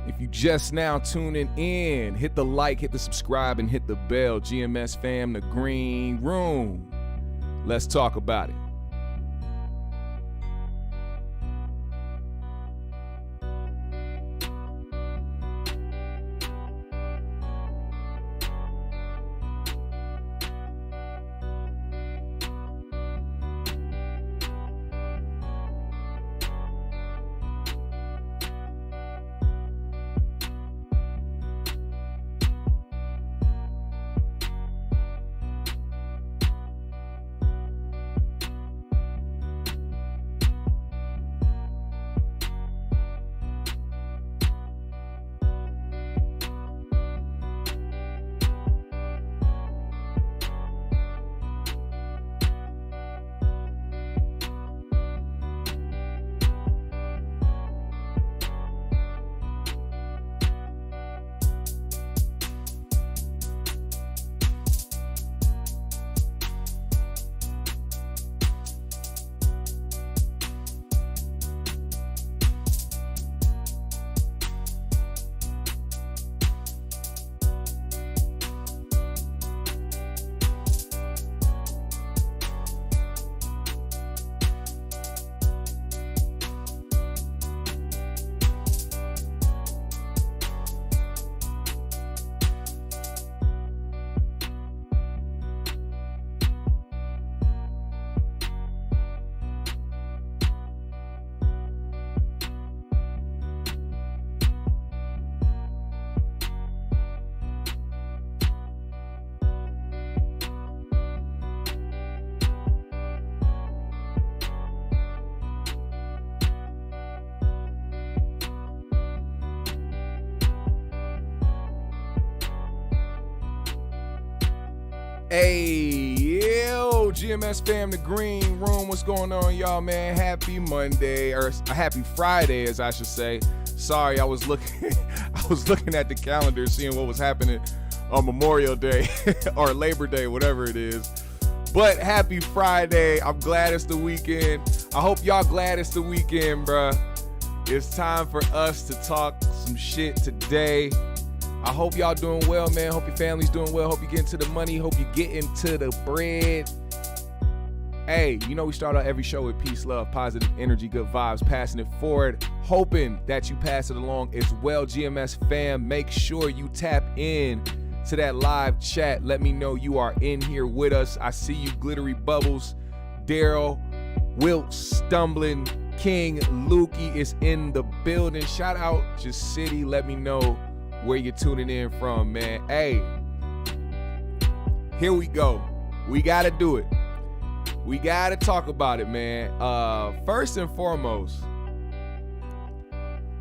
If you just now tuning in, hit the like, hit the subscribe, and hit the bell. GMS fam, the green room. Let's talk about it. Hey, yo, GMS fam, the green room. What's going on, y'all, man? Happy Monday, or happy Friday, as I should say. Sorry, I was looking at the calendar, seeing what was happening on Memorial Day or Labor Day, whatever it is. But happy Friday. I'm glad it's the weekend. I hope y'all glad it's the weekend, bruh. It's time for us to talk some shit today. I hope y'all doing well, man. Hope your family's doing well. Hope you getting to the money. Hope you getting to the bread. Hey, you know we start out every show with peace, love, positive energy, good vibes, passing it forward. Hoping that you pass it along as well. GMS fam, make sure you tap in to that live chat. Let me know you are in here with us. I see you, Glittery Bubbles, Daryl, Wilt, Stumbling, King, Lukey is in the building. Shout out Just City. Let me know where you're tuning in from, man. Hey, here we go. We got to do it. We got to talk about it, man. First and foremost,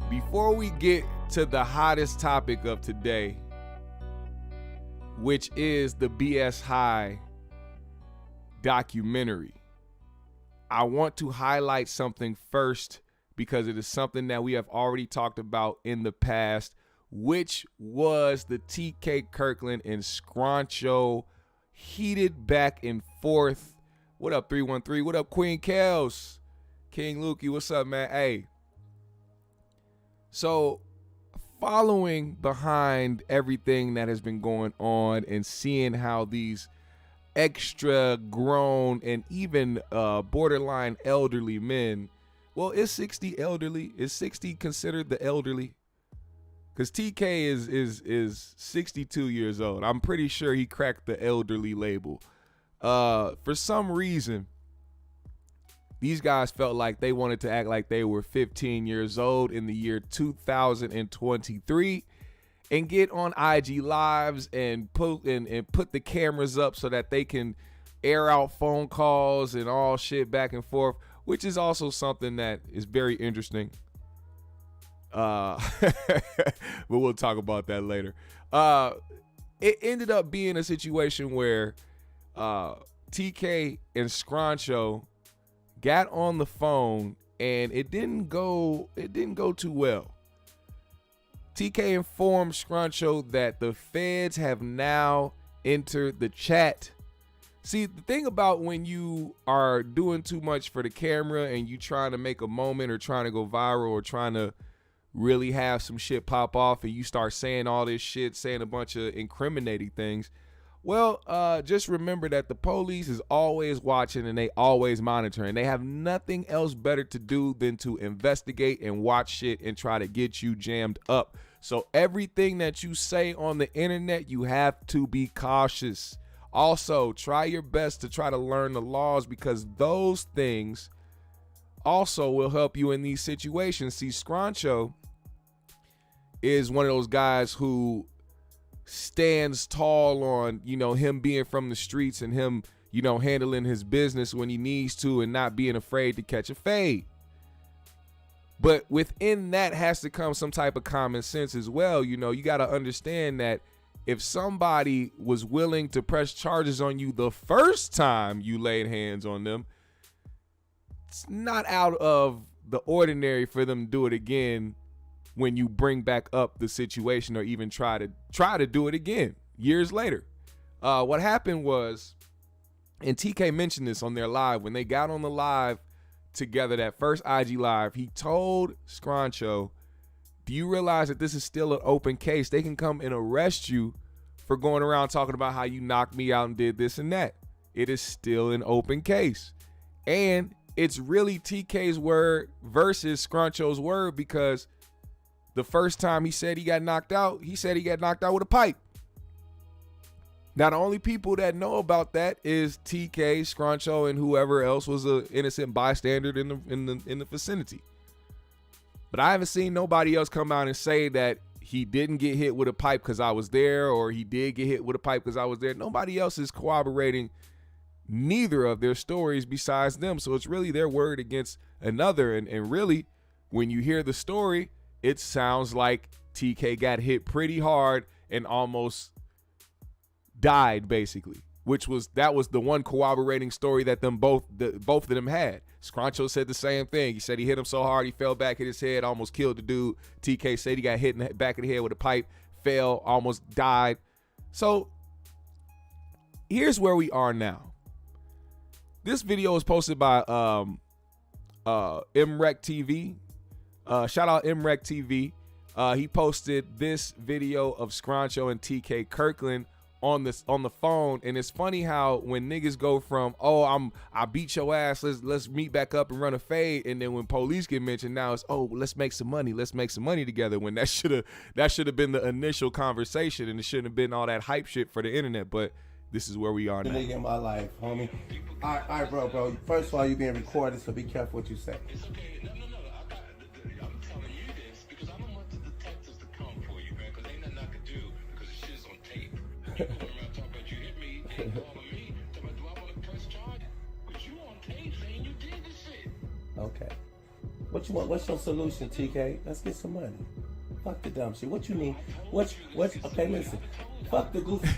before we get to the hottest topic of today, which is the BS High documentary, I want to highlight something first because it is something that we have already talked about in the past, which was the TK Kirkland and Scruncho heated back and forth. What up, 313? What up, Queen Kels? King Lukey, what's up, man? Hey. So, following behind everything that has been going on and seeing how these extra grown and even borderline elderly men, well, is 60 elderly? Is 60 considered the elderly? Because TK is 62 years old. I'm pretty sure he cracked the elderly label. For some reason, these guys felt like they wanted to act like they were 15 years old in the year 2023 and get on IG Lives and put the cameras up so that they can air out phone calls and all shit back and forth, which is also something that is very interesting. But we'll talk about that later. It ended up being a situation where TK and Scruncho got on the phone and it didn't go too well. TK informed Scruncho that the feds have now entered the chat. See, the thing about when you are doing too much for the camera and you trying to make a moment or trying to go viral or trying to really have some shit pop off and you start saying all this shit, saying a bunch of incriminating things, well, just remember that the police is always watching and they always monitoring. They have nothing else better to do than to investigate and watch shit and try to get you jammed up. So everything that you say on the internet, you have to be cautious. Also, try your best to try to learn the laws, because those things also will help you in these situations. See, Scruncho is one of those guys who stands tall on, you know, him being from the streets and him, you know, handling his business when he needs to and not being afraid to catch a fade. But within that has to come some type of common sense as well. You know, you got to understand that if somebody was willing to press charges on you the first time you laid hands on them, it's not out of the ordinary for them to do it again when you bring back up the situation, or even try to do it again years later. What happened was, and TK mentioned this on their live, when they got on the live together, that first IG live, he told Scruncho, do you realize that this is still an open case? They can come and arrest you for going around talking about how you knocked me out and did this and that. It is still an open case. And it's really TK's word versus Scruncho's word, because the first time he said he got knocked out, he said he got knocked out with a pipe. Now, the only people that know about that is TK, Scruncho, and whoever else was an innocent bystander in the vicinity. But I haven't seen nobody else come out and say that he didn't get hit with a pipe because I was there, or he did get hit with a pipe because I was there. Nobody else is corroborating neither of their stories besides them. So it's really their word against another. And really, when you hear the story, it sounds like TK got hit pretty hard and almost died, basically, that was the one corroborating story that both of them had. Scruncho said the same thing. He said he hit him so hard he fell back, hit his head, almost killed the dude. TK said he got hit in the back of the head with a pipe, fell, almost died. So here's where we are now. This video was posted by MREC TV. Shout out MREC TV. He posted this video of Scruncho and TK Kirkland on the phone, and it's funny how when niggas go from, oh, I beat your ass, let's meet back up and run a fade, and then when police get mentioned, now it's, oh, let's make some money together, when that should have been the initial conversation, and it shouldn't have been all that hype shit for the internet. But this is where we are now. Nigga in my life, homie. All right, bro. First of all, you being recorded, so be careful what you say. It's okay. No. I'm telling you this because I don't want the detectives to come for you, man. Because ain't nothing I can do because the shit's on tape. You going around talking about you hit me, and calling me, talking about, do I want to press charge? But you on tape saying you did this shit. Okay. What you want? What's your solution, TK? Let's get some money. Fuck the dumb shit. What you need? What's okay, listen. Fuck the goofy.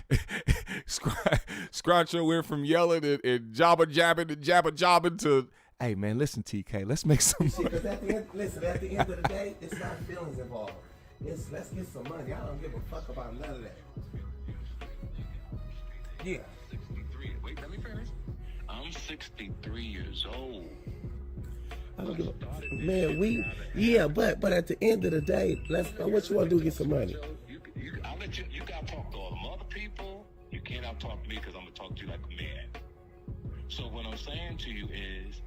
Scruncho went from yelling and jabba jabbing to, hey man, listen, TK, let's make some money. Because at the end of the day, it's not feelings involved. It's let's get some money. I don't give a fuck about none of that. Yeah. 63. Wait, let me finish. I'm 63 years old. I don't give a man. But at the end of the day, what you want to do? Get some money. I'll let you. You gotta talk to all them other people. You can't out talk to me because I'm gonna talk to you like a man. So what I'm saying to you is,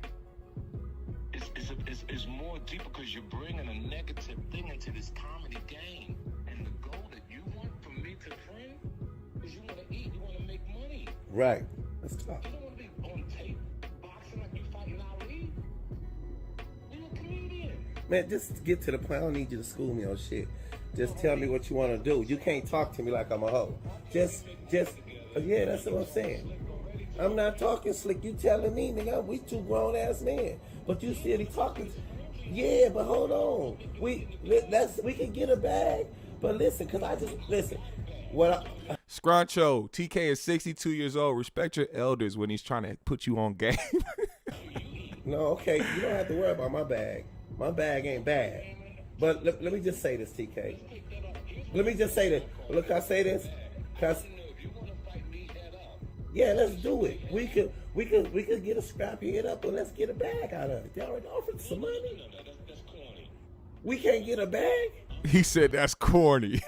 it's more deeper because you're bringing a negative thing into this comedy game, and the goal that you want from me to friend is you want to eat, you want to make money. Right. Let's talk. You don't want to be on tape boxing like you fighting Ali. You're a comedian. Man, just get to the point. I don't need you to school me on shit. Just tell me what you want to do. You can't talk to me like I'm a hoe. Just, yeah, that's what I'm saying. I'm not talking slick. You telling me, nigga, we two grown ass men. But you still talking. Yeah, but hold on. We can get a bag. But listen, Scruncho, TK is 62 years old. Respect your elders when he's trying to put you on game. No, okay, you don't have to worry about my bag. My bag ain't bad. But let me just say this, TK. Let me just say this. Look, I say this, cause yeah, let's do it. We could get a scrappy head up, and let's get a bag out of it. They already offered some money. We can't get a bag? He said that's corny.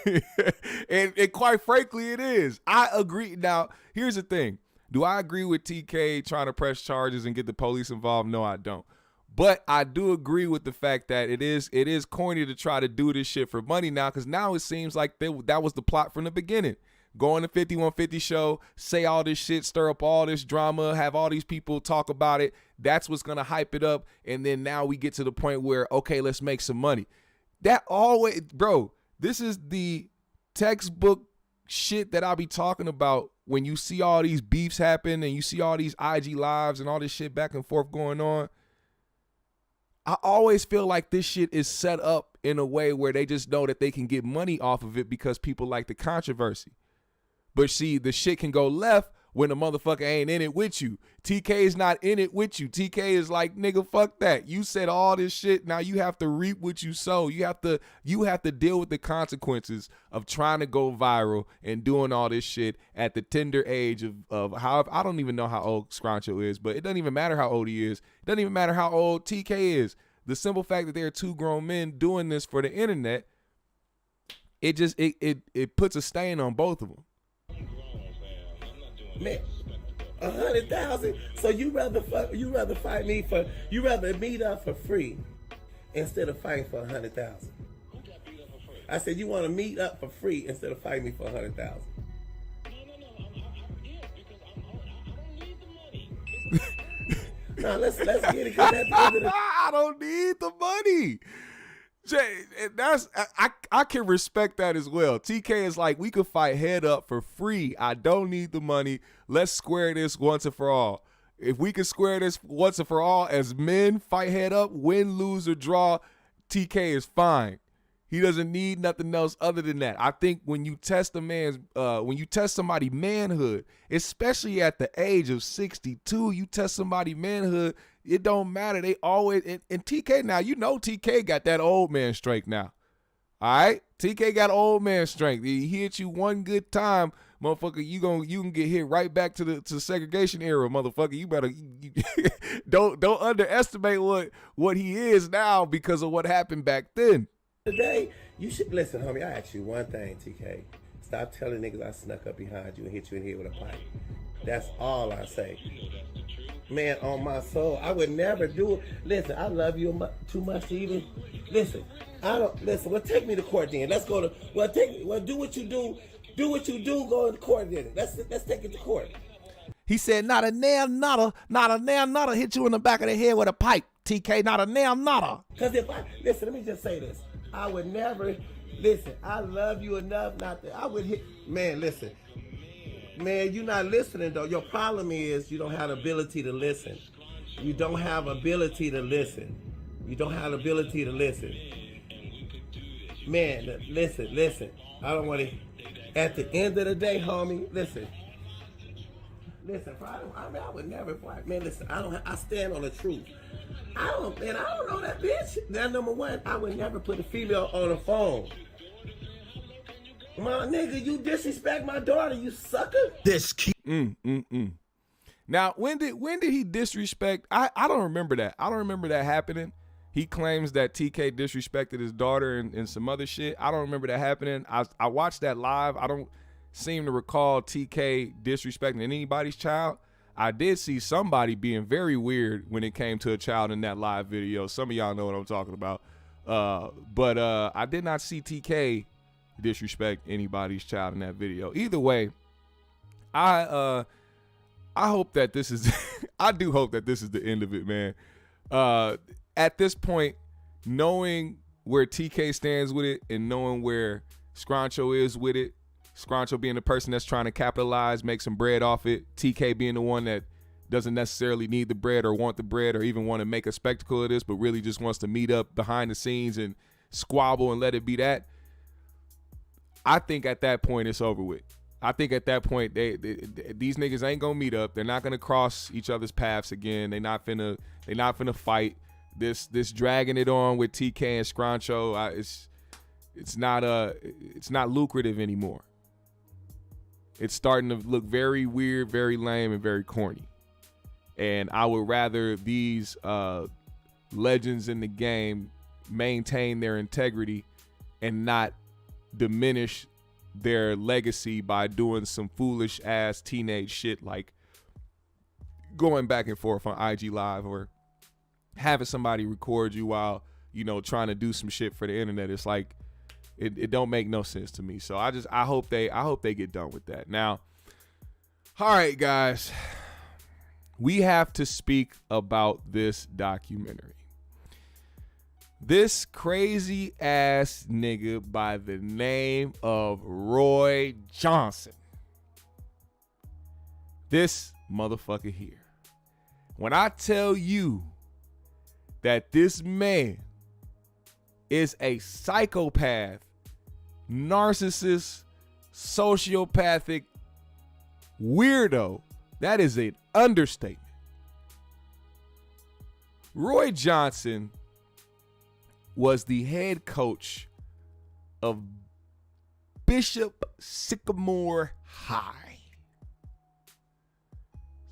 and quite frankly, it is. I agree. Now, here's the thing. Do I agree with TK trying to press charges and get the police involved? No, I don't. But I do agree with the fact that it is corny to try to do this shit for money now, because now it seems like that was the plot from the beginning. Go on the 5150 show, say all this shit, stir up all this drama, have all these people talk about it. That's what's going to hype it up. And then now we get to the point where, okay, let's make some money. That always, bro, this is the textbook shit that I'll be talking about when you see all these beefs happen and you see all these IG lives and all this shit back and forth going on. I always feel like this shit is set up in a way where they just know that they can get money off of it because people like the controversy. But see, the shit can go left when the motherfucker ain't in it with you. TK is not in it with you. TK is like, nigga, fuck that. You said all this shit. Now you have to reap what you sow. You have to deal with the consequences of trying to go viral and doing all this shit at the tender age of how, I don't even know how old Scruncho is, but it doesn't even matter how old he is. It doesn't even matter how old TK is. The simple fact that they're two grown men doing this for the internet, it just it puts a stain on both of them. Man, 100,000. So you rather fight me for, you rather meet up for free instead of fighting for 100,000. I said you want to meet up for free instead of fighting me for 100,000. No, let's get it. I don't need the money. Jay, I can respect that as well. TK is like, we could fight head up for free. I don't need the money. Let's square this once and for all. If we can square this once and for all as men, fight head up, win, lose, or draw, TK is fine. He doesn't need nothing else other than that. I think when you test somebody's manhood, especially at the age of 62, you test somebody's manhood, it don't matter. They always, and TK now, you know TK got that old man strength now. All right? TK got old man strength. He hit you one good time, motherfucker, you can get hit right back to the segregation era, motherfucker. You better don't underestimate what he is now because of what happened back then. Today, you should listen, homie. I ask you one thing, TK. Stop telling niggas I snuck up behind you and hit you in the head with a pipe. That's all I say. Man, on my soul, I would never do it. Listen, I love you too much to even listen. I don't listen. Well, take me to court then. Let's go to. Well, do what you do. Do what you do. Go to court then. Let's take it to court. He said, not a damn nutter hit you in the back of the head with a pipe. TK, not a damn nutter. Because if I listen, let me just say this. I would never listen. I love you enough not to. I would hit. Man, listen. Man, you're not listening though. Your problem is you don't have the ability to listen. You don't have ability to listen. You don't have the ability to listen. Man, listen. I don't want to. At the end of the day, homie, listen. I would never fight. Man, listen. I stand on the truth. I don't know that bitch. That number one, I would never put a female on the phone. My nigga, you disrespect my daughter, you sucker. Now, when did he disrespect? I don't remember that. I don't remember that happening. He claims that TK disrespected his daughter and some other shit. I don't remember that happening. I watched that live. I don't seem to recall TK disrespecting anybody's child. I did see somebody being very weird when it came to a child in that live video. Some of y'all know what I'm talking about. But I did not see TK disrespect anybody's child in that video. Either way, I hope that this is I do hope that this is the end of it, man. At this point, knowing where TK stands with it and knowing where Scruncho is with it, Scruncho being the person that's trying to capitalize, make some bread off it, TK being the one that doesn't necessarily need the bread or want the bread or even want to make a spectacle of this, but really just wants to meet up behind the scenes and squabble and let it be that. I think at that point it's over with. I think at that point these niggas ain't gonna meet up. They're not gonna cross each other's paths again. They not finna fight. This dragging it on with TK and Scruncho, it's not lucrative anymore. It's starting to look very weird, very lame, and very corny. And I would rather these legends in the game maintain their integrity and not diminish their legacy by doing some foolish ass teenage shit like going back and forth on IG Live or having somebody record you while, you know, trying to do some shit for the internet. It's like it don't make no sense to me. So I hope they get done with that. Now, all right, guys, we have to speak about this documentary. This crazy ass nigga by the name of Roy Johnson. This motherfucker here. When I tell you that this man is a psychopath, narcissist, sociopathic weirdo, that is an understatement. Roy Johnson was the head coach of Bishop Sycamore High.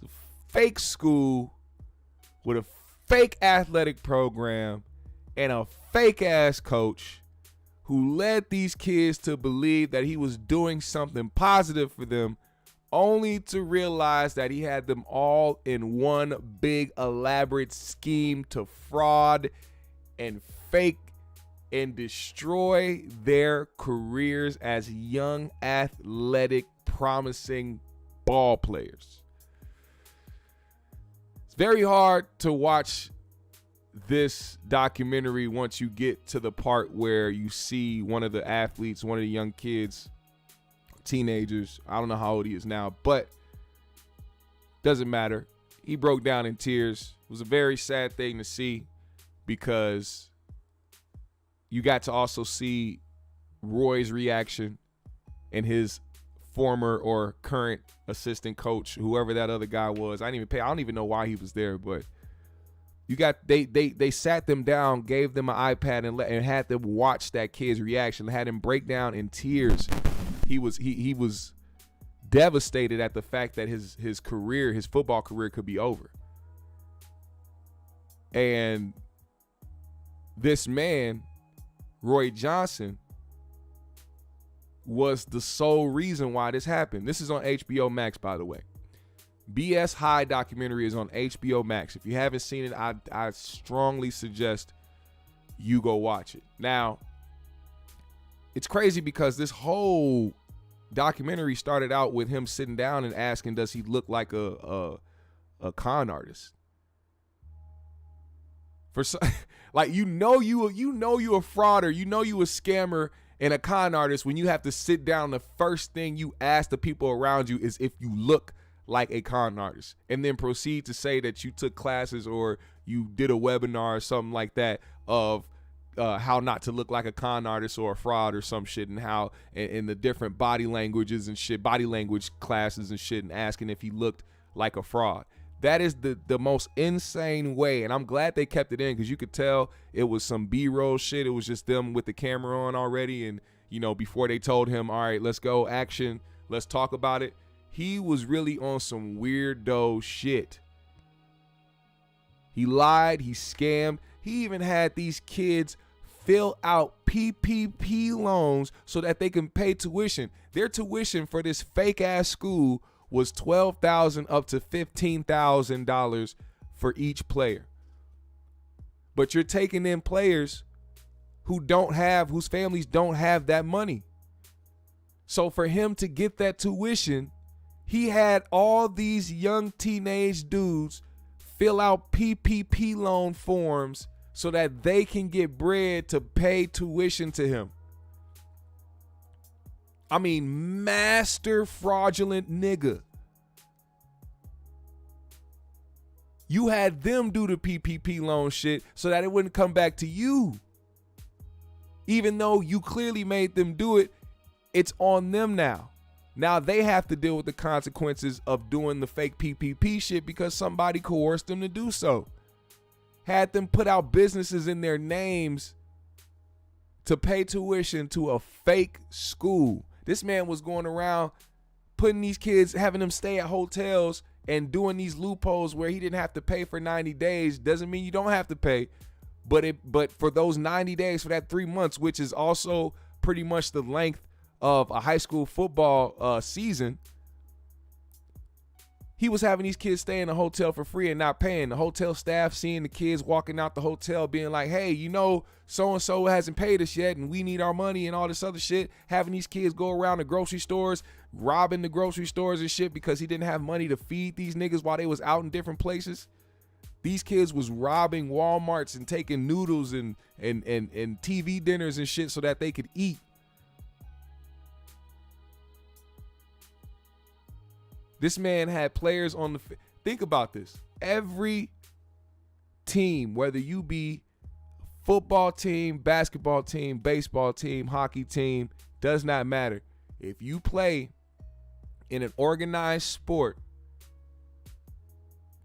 It's a fake school with a fake athletic program and a fake ass coach who led these kids to believe that he was doing something positive for them, only to realize that he had them all in one big elaborate scheme to fraud and fake and destroy their careers as young, athletic, promising ball players. It's very hard to watch this documentary once you get to the part where you see one of the athletes, one of the young kids, teenagers, I don't know how old he is now, but doesn't matter. He broke down in tears. It was a very sad thing to see because you got to also see Roy's reaction and his former or current assistant coach, whoever that other guy was. I don't even know why he was there, but you got they sat them down, gave them an iPad and had them watch that kid's reaction, had him break down in tears. He was devastated at the fact that his career, his football career, could be over. And this man, Roy Johnson, was the sole reason why this happened. This is on HBO Max, by the way. BS High documentary is on HBO Max. If you haven't seen it, I strongly suggest you go watch it. Now, it's crazy because this whole documentary started out with him sitting down and asking, does he look like a con artist? Like, you know you a fraud, or you know you a scammer and a con artist when you have to sit down. The first thing you ask the people around you is if you look like a con artist, and then proceed to say that you took classes or you did a webinar or something like that of how not to look like a con artist or a fraud or some shit, and how in the different body languages and shit, body language classes and shit, and asking if he looked like a fraud. That is the most insane way, and I'm glad they kept it in because you could tell it was some B-roll shit. It was just them with the camera on already, and you know, before they told him, all right, let's go, action, let's talk about it, he was really on some weirdo shit. He lied, he scammed. He even had these kids fill out PPP loans so that they can pay tuition. Their tuition for this fake ass school was $12,000 up to $15,000 for each player. But you're taking in players whose families don't have that money. So for him to get that tuition, he had all these young teenage dudes fill out PPP loan forms so that they can get bread to pay tuition to him. I mean, master fraudulent nigga. You had them do the PPP loan shit so that it wouldn't come back to you. Even though you clearly made them do it, it's on them now. Now they have to deal with the consequences of doing the fake PPP shit because somebody coerced them to do so. Had them put out businesses in their names to pay tuition to a fake school. This man was going around putting these kids, having them stay at hotels and doing these loopholes where he didn't have to pay for 90 days. Doesn't mean you don't have to pay, But for those 90 days, for that 3 months, which is also pretty much the length of a high school football season, he was having these kids stay in the hotel for free and not paying. The hotel staff seeing the kids walking out the hotel being like, hey, you know, so-and-so hasn't paid us yet and we need our money and all this other shit. Having these kids go around the grocery stores, robbing the grocery stores and shit because he didn't have money to feed these niggas while they was out in different places. These kids was robbing Walmarts and taking noodles and TV dinners and shit so that they could eat. This man had players on the think about this. Every team, whether you be football team, basketball team, baseball team, hockey team, does not matter. If you play in an organized sport,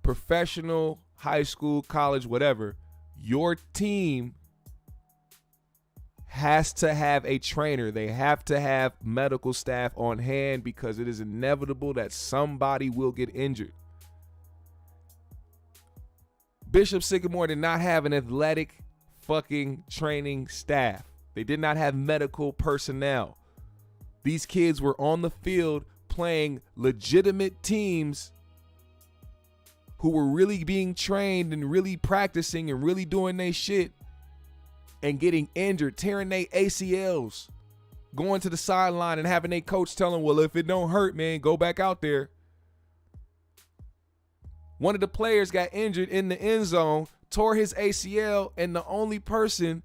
professional, high school, college, whatever, your team has to have a trainer. They have to have medical staff on hand because it is inevitable that somebody will get injured. Bishop Sycamore did not have an athletic fucking training staff. They did not have medical personnel. These kids were on the field playing legitimate teams who were really being trained and really practicing and really doing their shit and getting injured, tearing their ACLs, going to the sideline and having their coach tell them, well, if it don't hurt, man, go back out there. One of the players got injured in the end zone, tore his ACL, and the only person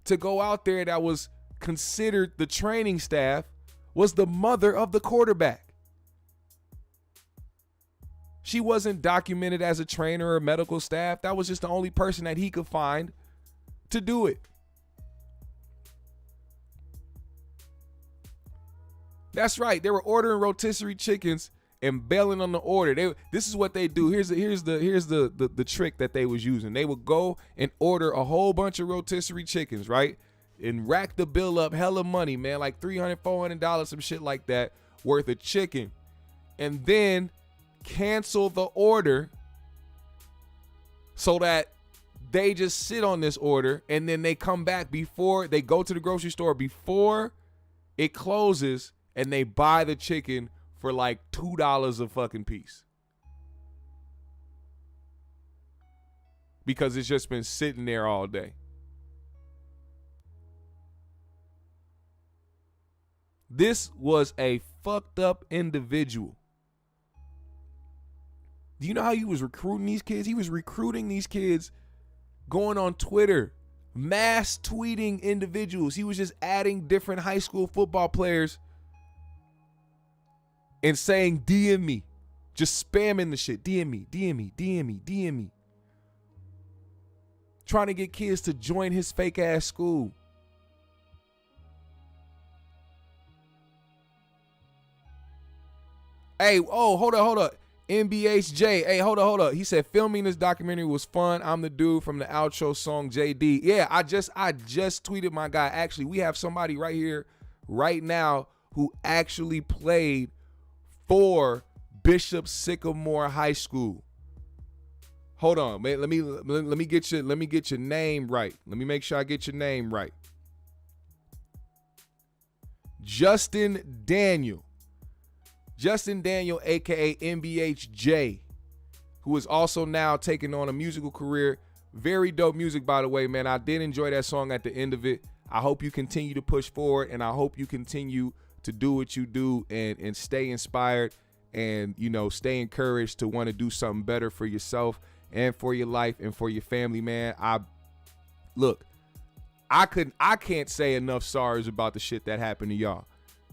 to go out there that was considered the training staff was the mother of the quarterback. She wasn't documented as a trainer or medical staff. That was just the only person that he could find to do it. That's right. They were ordering rotisserie chickens and bailing on the order. This is what they do. Here's the trick that they was using. They would go and order a whole bunch of rotisserie chickens, right? And rack the bill up hella money, man, like $300, $400, some shit like that worth of chicken. And then cancel the order so that they just sit on this order and then they come back before they go to the grocery store before it closes and they buy the chicken for like $2 a fucking piece. Because it's just been sitting there all day. This was a fucked up individual. Do you know how he was recruiting these kids? He was recruiting these kids going on Twitter, mass tweeting individuals. He was just adding different high school football players and saying, DM me. Just spamming the shit. DM me, DM me, DM me, DM me. Trying to get kids to join his fake ass school. Hey, oh, hold up. NBHJ, hey, hold up. He said filming this documentary was fun. I'm the dude from the outro song JD. Yeah, I just tweeted my guy. Actually, we have somebody right here, right now, who actually played for Bishop Sycamore High School. Hold on, man. Let me get your name right. Let me make sure I get your name right. Justin Daniel, aka NBHJ, who is also now taking on a musical career. Very dope music, by the way, man. I did enjoy that song at the end of it. I hope you continue to push forward, and I hope you continue to do what you do and stay inspired and, you know, stay encouraged to want to do something better for yourself and for your life and for your family, man. I can't say enough sorries about the shit that happened to y'all.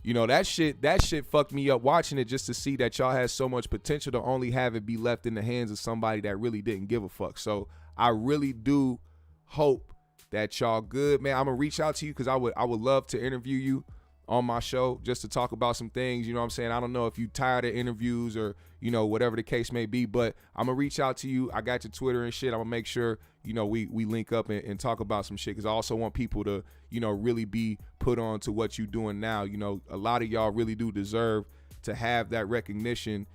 You know, that shit fucked me up watching it, just to see that y'all had so much potential to only have it be left in the hands of somebody that really didn't give a fuck. So I really do hope that y'all good, man. I'm gonna reach out to you because I would love to interview you on my show just to talk about some things. You know what I'm saying? I don't know if you tired of interviews or, you know, whatever the case may be, but I'm gonna reach out to you. I got your Twitter and shit. I'm gonna make sure, you know, we link up and talk about some shit, because I also want people to, you know, really be put on to what you doing now. You know, a lot of y'all really do deserve to have that recognition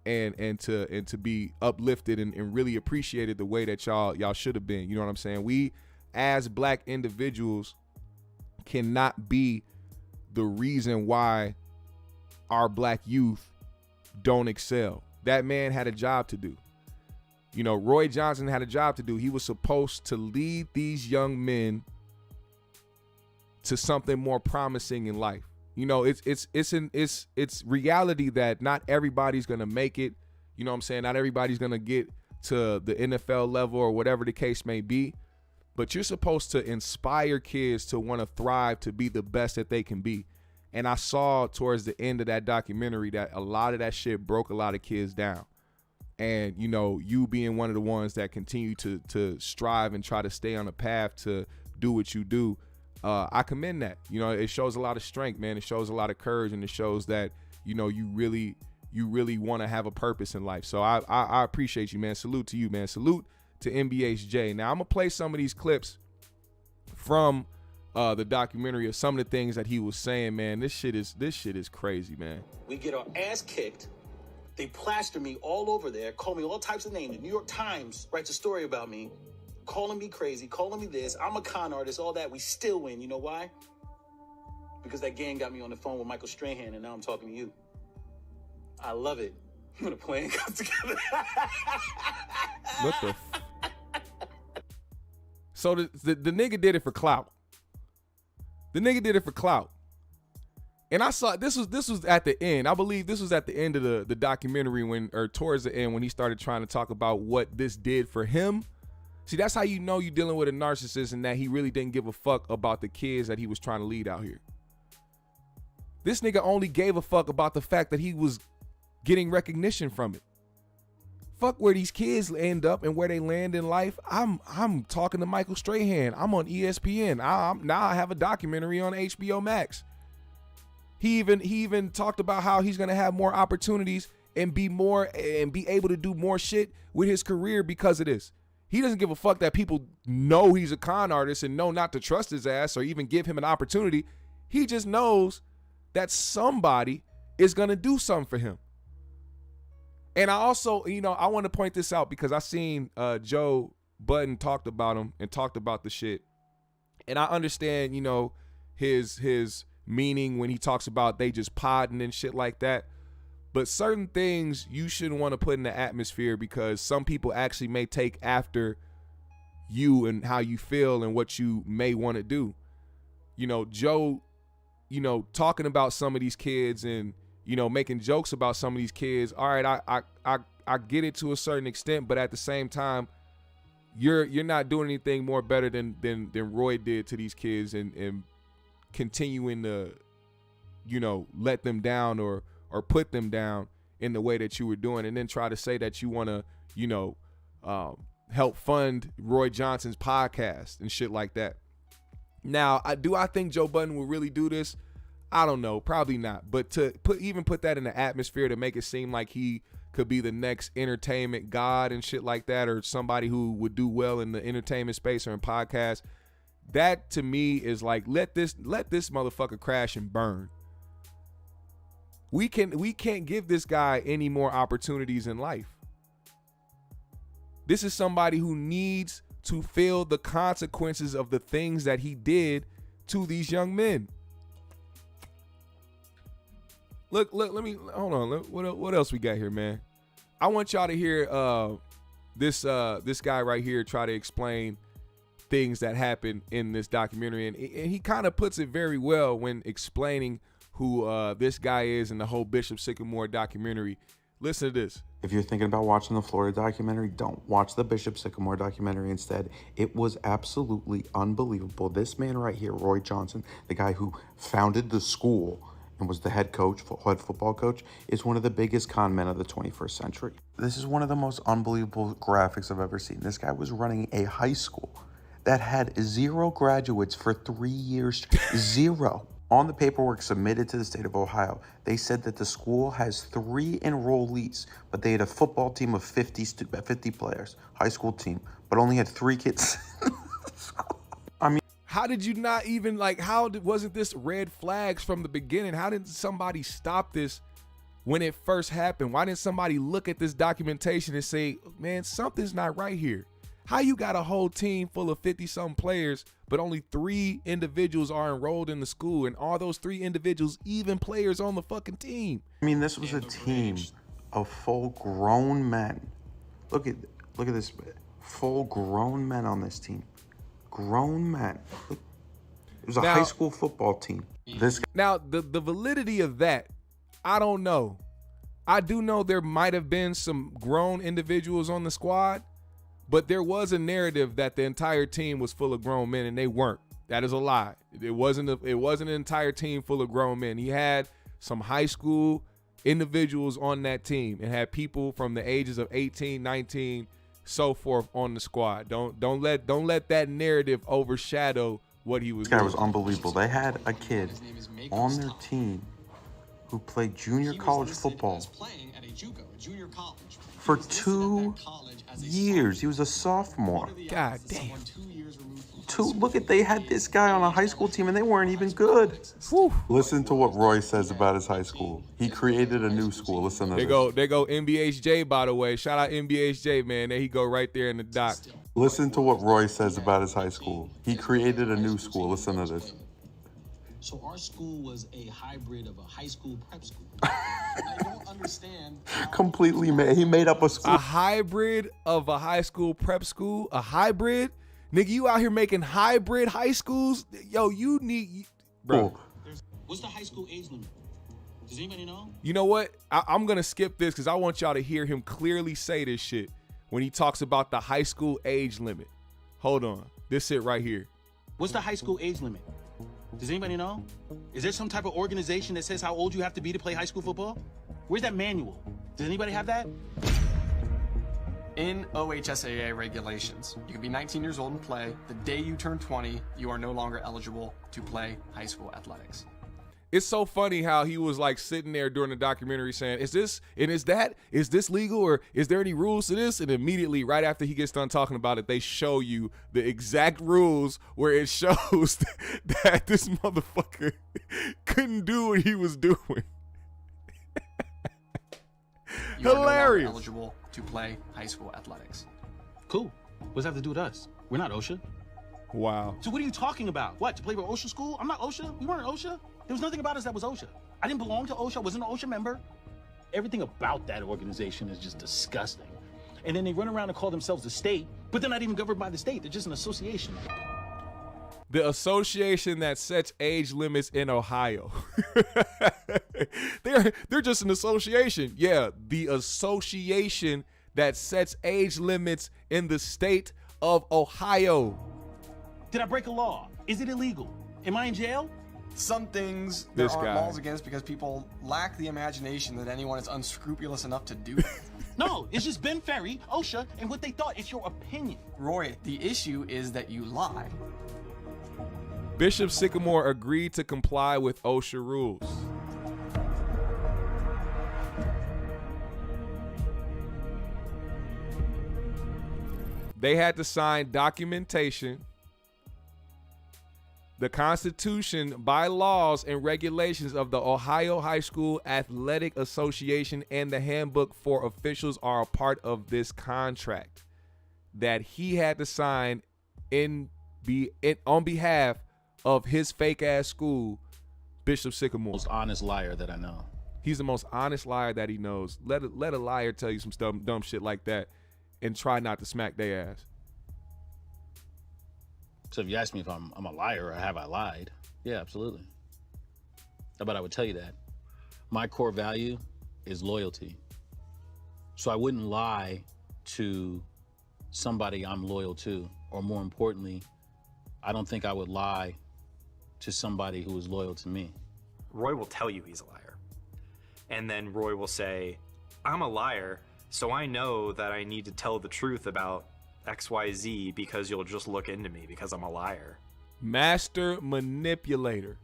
and to be uplifted and really appreciated the way that y'all should have been. You know what I'm saying? We as black individuals cannot be the reason why our black youth don't excel. That man had a job to do. You know, Roy Johnson had a job to do. He was supposed to lead these young men to something more promising in life. You know, it's reality that not everybody's gonna make it. You know what I'm saying? Not everybody's gonna get to the NFL level or whatever the case may be. But you're supposed to inspire kids to want to thrive, to be the best that they can be. And I saw towards the end of that documentary that a lot of that shit broke a lot of kids down. And, you know, you being one of the ones that continue to strive and try to stay on a path to do what you do, I commend that. You know, it shows a lot of strength, man. It shows a lot of courage, and it shows that, you know, you really want to have a purpose in life. So I appreciate you, man. Salute to you, man. Salute to MBHJ. Now I'm gonna play some of these clips from the documentary of some of the things that he was saying, man. This shit is crazy, man. We get our ass kicked. They plaster me all over there, call me all types of names. The New York Times writes a story about me, calling me crazy, calling me this. I'm a con artist, all that. We still win. You know why? Because that gang got me on the phone with Michael Strahan, and now I'm talking to you. I love it when a plan comes together. What the So the nigga did it for clout. The nigga did it for clout. And I saw this was at the end. I believe this was at the end of the documentary or towards the end when he started trying to talk about what this did for him. See, that's how you know you're dealing with a narcissist and that he really didn't give a fuck about the kids that he was trying to lead out here. This nigga only gave a fuck about the fact that he was getting recognition from it. Fuck where these kids end up and where they land in life. I'm talking to Michael Strahan. I'm on ESPN. Now I have a documentary on HBO Max. He even talked about how he's gonna have more opportunities and be able to do more shit with his career because of this. He doesn't give a fuck that people know he's a con artist and know not to trust his ass or even give him an opportunity. He just knows that somebody is gonna do something for him. And I also, you know, I want to point this out because I seen Joe Budden talked about him and talked about the shit. And I understand, you know, his meaning when he talks about they just podding and shit like that. But certain things you shouldn't want to put in the atmosphere because some people actually may take after you and how you feel and what you may want to do. You know, Joe, you know, talking about some of these kids and, you know, making jokes about some of these kids. All right, I get it to a certain extent, but at the same time, you're not doing anything more better than Roy did to these kids and continuing to, you know, let them down or put them down in the way that you were doing, and then try to say that you want to, you know, help fund Roy Johnson's podcast and shit like that. Now, I think Joe Budden will really do this? I don't know, probably not. But to put that in the atmosphere to make it seem like he could be the next entertainment god and shit like that, or somebody who would do well in the entertainment space or in podcasts, that to me is like, let this motherfucker crash and burn. We can't give this guy any more opportunities in life. This is somebody who needs to feel the consequences of the things that he did to these young men. Look, let me, hold on. What else we got here, man? I want y'all to hear this guy right here try to explain things that happened in this documentary. And he kind of puts it very well when explaining who this guy is in the whole Bishop Sycamore documentary. Listen to this. If you're thinking about watching the Florida documentary, don't watch the Bishop Sycamore documentary instead. It was absolutely unbelievable. This man right here, Roy Johnson, the guy who founded the school and was the head football coach, is one of the biggest con men of the 21st century. This is one of the most unbelievable graphics I've ever seen. This guy was running a high school that had 0 graduates for 3 years, 0. On the paperwork submitted to the state of Ohio, they said that the school has 3 enrollees, but they had a football team of 50 players, high school team, but only had 3 kids. I mean, how did you not even wasn't this red flags from the beginning? How did somebody stop this when it first happened? Why didn't somebody look at this documentation and say, man, something's not right here? How you got a whole team full of 50-something players, but only 3 individuals are enrolled in the school, and all those 3 individuals even players on the fucking team? I mean, this was a team of full grown men. Look at this, full grown men on this team. Grown men. It was a high school football team. Now, the validity of that, I don't know. I do know there might have been some grown individuals on the squad, but there was a narrative that the entire team was full of grown men, and they weren't. That is a lie. It wasn't an entire team full of grown men. He had some high school individuals on that team and had people from the ages of 18, 19, so forth on the squad. Don't let that narrative overshadow what he was doing. This guy was unbelievable. They had a kid on their team who played junior college football for 2 years. He was a sophomore. God damn. They had this guy on a high school team and they weren't even good. Whew. Listen to what Roy says about his high school. He created a new school. Listen to this. There go MBHJ, by the way. Shout out MBHJ, man. There he go right there in the dock. Listen to what Roy says about his high school. He created a new school. Listen to this. So our school was a hybrid of a high school prep school. I don't understand. Completely made. He made up a school. A hybrid of a high school prep school? A hybrid? Nigga, you out here making hybrid high schools? Yo, you need... Bro. What's the high school age limit? Does anybody know? You know what? I'm going to skip this because I want y'all to hear him clearly say this shit when he talks about the high school age limit. Hold on. This shit right here. What's the high school age limit? Does anybody know? Is there some type of organization that says how old you have to be to play high school football? Where's that manual? Does anybody have that? In OHSAA regulations, you can be 19 years old and play. The day you turn 20, you are no longer eligible to play high school athletics. It's so funny how he was like sitting there during the documentary saying, is this legal, or is there any rules to this? And immediately right after he gets done talking about it, they show you the exact rules where it shows that this motherfucker couldn't do what he was doing. You are no Hilarious. longer eligible to play high school athletics. Cool. What does that have to do with us? We're not OSHA. Wow. So what are you talking about? What, to play with OSHA school? I'm not OSHA. We weren't OSHA. There was nothing about us that was OSHA. I didn't belong to OSHA. I wasn't an OSHA member. Everything about that organization is just disgusting. And then they run around and call themselves the state, but they're not even governed by the state. They're just an association. The association that sets age limits in Ohio. They're just an association. Yeah, the association that sets age limits in the state of Ohio. Did I break a law? Is it illegal? Am I in jail? Some things there This aren't guy. laws against because people lack the imagination that anyone is unscrupulous enough to do that. No, it's just Ben Ferry, OSHA, and what they thought. It's your opinion. Roy, the issue is that you lie. Bishop Sycamore agreed to comply with OSHA rules. They had to sign documentation, the Constitution, bylaws, and regulations of the Ohio High School Athletic Association, and the handbook for officials are a part of this contract that he had to sign on behalf of his fake ass school, Bishop Sycamore. Most honest liar that I know. He's the most honest liar that he knows. Let a liar tell you some dumb shit like that and try not to smack their ass. So if you ask me if I'm a liar or have I lied, yeah, absolutely. But I would tell you that my core value is loyalty. So I wouldn't lie to somebody I'm loyal to, or more importantly, I don't think I would lie to somebody who is loyal to me. Roy will tell you he's a liar. And then Roy will say, I'm a liar, so I know that I need to tell the truth about XYZ because you'll just look into me because I'm a liar. Master manipulator.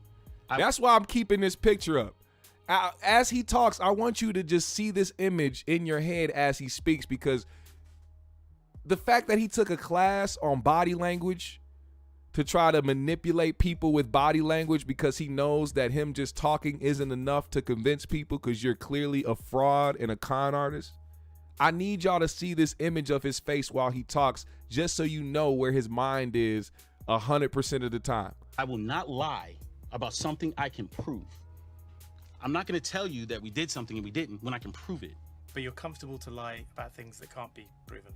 That's why I'm keeping this picture up. As he talks, I want you to just see this image in your head as he speaks, because the fact that he took a class on body language to try to manipulate people with body language because he knows that him just talking isn't enough to convince people because you're clearly a fraud and a con artist. I need y'all to see this image of his face while he talks just so you know where his mind is 100% of the time. I will not lie about something I can prove. I'm not going to tell you that we did something and we didn't when I can prove it. But you're comfortable to lie about things that can't be proven.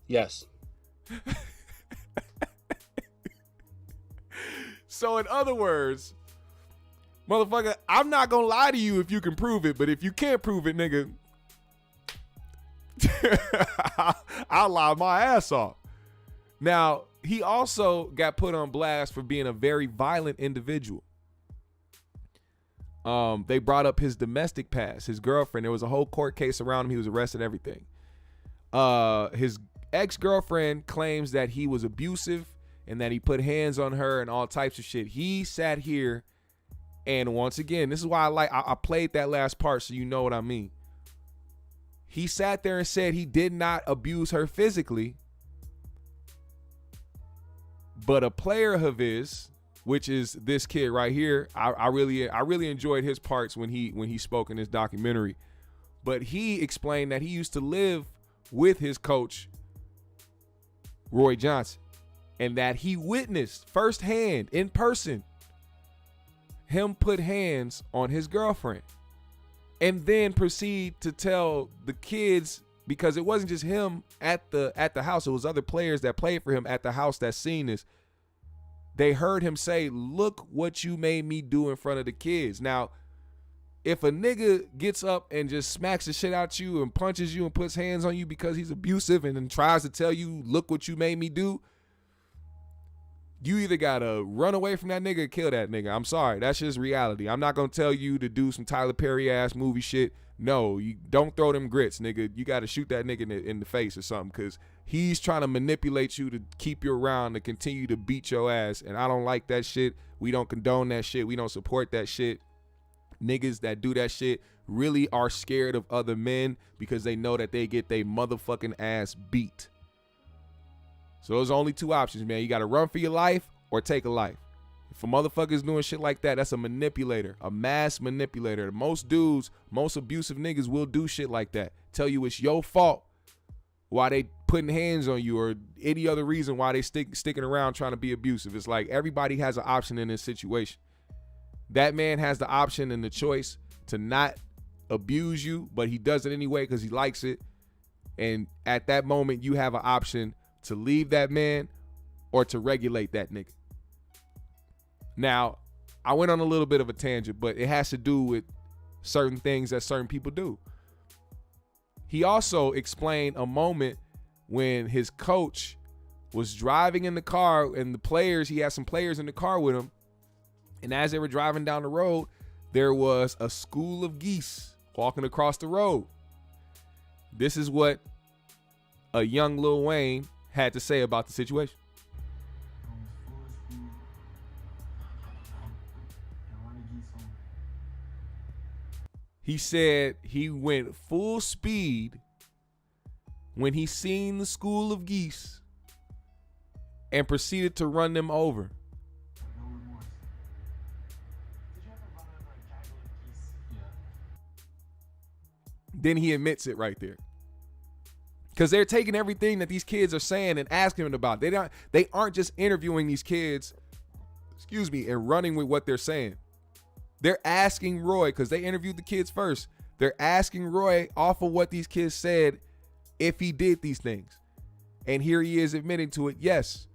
Yes. So in other words, motherfucker, I'm not gonna lie to you if you can prove it, but if you can't prove it, nigga, I'll lie my ass off. Now, he also got put on blast for being a very violent individual. They brought up his domestic past, his girlfriend. There was a whole court case around him. He was arrested, everything. His ex-girlfriend claims that he was abusive and that he put hands on her and all types of shit. He sat here, and once again, this is why I played that last part so you know what I mean. He sat there and said he did not abuse her physically, but a player of his, which is this kid right here, I really enjoyed his parts when he spoke in this documentary. But he explained that he used to live with his coach, Roy Johnson, and that he witnessed firsthand, in person, him put hands on his girlfriend. And then proceed to tell the kids, because it wasn't just him at the house, it was other players that played for him at the house that seen this. They heard him say, "Look what you made me do in front of the kids." Now, if a nigga gets up and just smacks the shit out you and punches you and puts hands on you because he's abusive and then tries to tell you, "Look what you made me do," you either gotta run away from that nigga or kill that nigga. I'm sorry, that's just reality. I'm not gonna tell you to do some Tyler Perry ass movie shit. No, you don't throw them grits, nigga. You gotta shoot that nigga in the face or something, because he's trying to manipulate you to keep you around, to continue to beat your ass. And I don't like that shit. We don't condone that shit. We don't support that shit. Niggas that do that shit really are scared of other men because they know that they get their motherfucking ass beat. So those are only two options, man. You got to run for your life or take a life. If a motherfucker's doing shit like that, that's a manipulator, a mass manipulator. Most dudes, most abusive niggas will do shit like that. Tell you it's your fault why they putting hands on you or any other reason why they sticking around trying to be abusive. It's like everybody has an option in this situation. That man has the option and the choice to not abuse you, but he does it anyway because he likes it. And at that moment, you have an option to leave that man or to regulate that nigga. Now, I went on a little bit of a tangent, but it has to do with certain things that certain people do. He also explained a moment when his coach was driving in the car and the players, he had some players in the car with him. And as they were driving down the road, there was a school of geese walking across the road. This is what a young Lil Wayne had to say about the situation. He said he went full speed when he seen the school of geese and proceeded to run them over. Then he admits it right there. Because they're taking everything that these kids are saying and asking them about. They aren't just interviewing these kids, and running with what they're saying. They're asking Roy, because they interviewed the kids first. They're asking Roy off of what these kids said if he did these things. And here he is admitting to it, yes.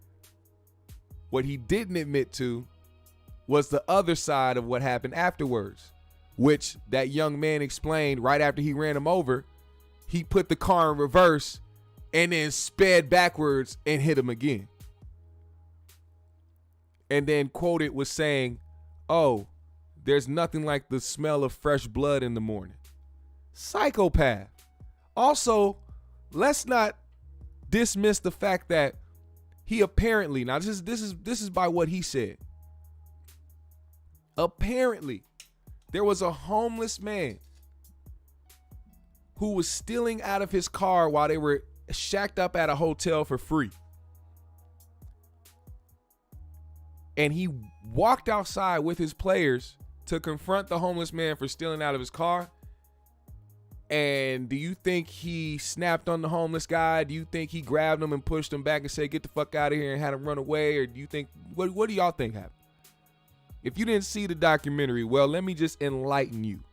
What he didn't admit to was the other side of what happened afterwards, which that young man explained right after he ran him over. He put the car in reverse and then sped backwards and hit him again. And then quoted was saying, "Oh, there's nothing like the smell of fresh blood in the morning." Psychopath. Also, let's not dismiss the fact that he apparently, now this is by what he said. Apparently, there was a homeless man who was stealing out of his car while they were shacked up at a hotel for free. And he walked outside with his players to confront the homeless man for stealing out of his car. And do you think he snapped on the homeless guy? Do you think he grabbed him and pushed him back and said, get the fuck out of here, and had him run away? Or do you think, what do y'all think happened? If you didn't see the documentary, well, let me just enlighten you.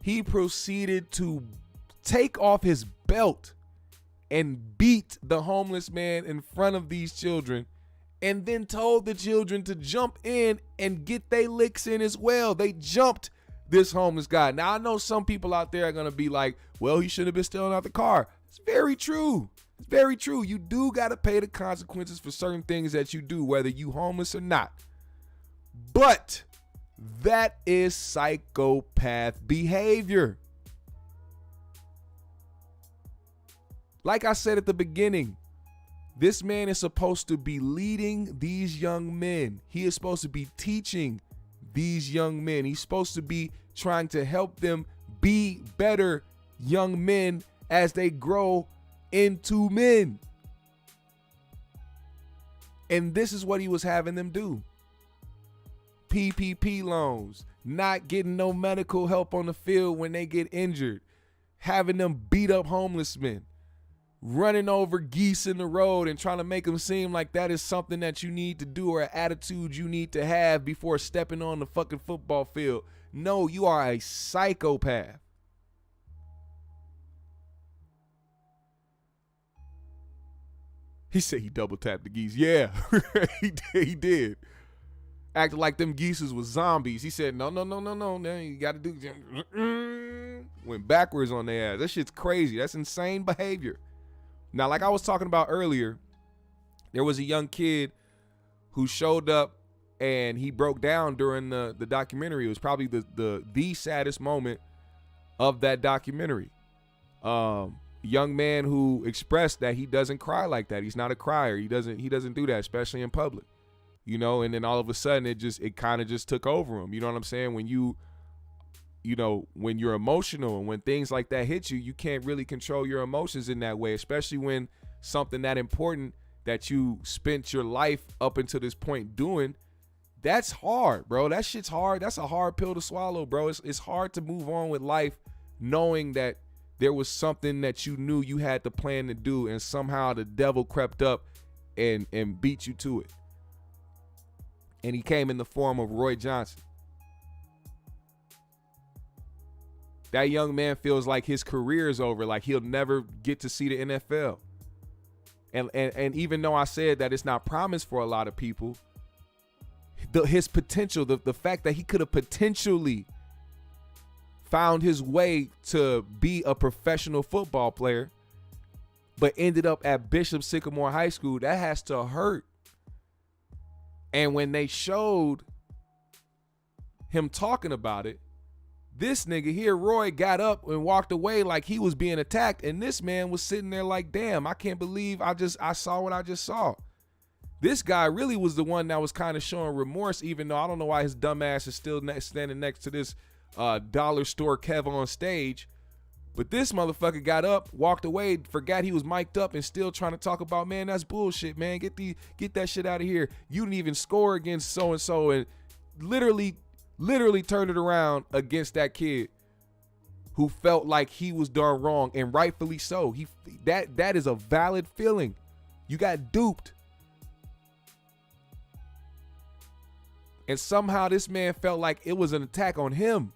He proceeded to take off his belt and beat the homeless man in front of these children, and then told the children to jump in and get their licks in as well. They jumped this homeless guy. Now, I know some people out there are going to be like, well, he should have been stealing out the car. It's very true. It's very true. You do got to pay the consequences for certain things that you do, whether you homeless or not. But that is psychopath behavior. Like I said at the beginning, this man is supposed to be leading these young men. He is supposed to be teaching these young men. He's supposed to be trying to help them be better young men as they grow into men. And this is what he was having them do. PPP loans, not getting no medical help on the field when they get injured, having them beat up homeless men, running over geese in the road and trying to make them seem like that is something that you need to do or an attitude you need to have before stepping on the fucking football field. No, you are a psychopath. He said he double tapped the geese. Yeah, he did. Acted like them geeses was zombies. He said, no. You got to do. Went backwards on their ass. That shit's crazy. That's insane behavior. Now, like I was talking about earlier, there was a young kid who showed up and he broke down during the documentary. It was probably the saddest moment of that documentary. Young man who expressed that he doesn't cry like that. He's not a crier. He doesn't do that, especially in public. You know, and then all of a sudden it kind of just took over him. You know what I'm saying? When when you're emotional and when things like that hit you, you can't really control your emotions in that way, especially when something that important that you spent your life up until this point doing, that's hard, bro. That shit's hard. That's a hard pill to swallow, bro. It's hard to move on with life knowing that there was something that you knew you had the plan to do and somehow the devil crept up and beat you to it. And he came in the form of Roy Johnson. That young man feels like his career is over, like he'll never get to see the NFL. And even though I said that it's not promised for a lot of people, his potential, the fact that he could have potentially found his way to be a professional football player, but ended up at Bishop Sycamore High School, that has to hurt. And when they showed him talking about it, this nigga here, Roy, got up and walked away like he was being attacked. And this man was sitting there like, damn, I can't believe I saw what I just saw. This guy really was the one that was kind of showing remorse, even though I don't know why his dumb ass is still standing next to this dollar store Kev on stage. But this motherfucker got up, walked away, forgot he was mic'd up, and still trying to talk about, man, that's bullshit, man. Get that shit out of here. You didn't even score against so-and-so, and literally turned it around against that kid who felt like he was done wrong, and rightfully so. That is a valid feeling. You got duped. And somehow this man felt like it was an attack on him.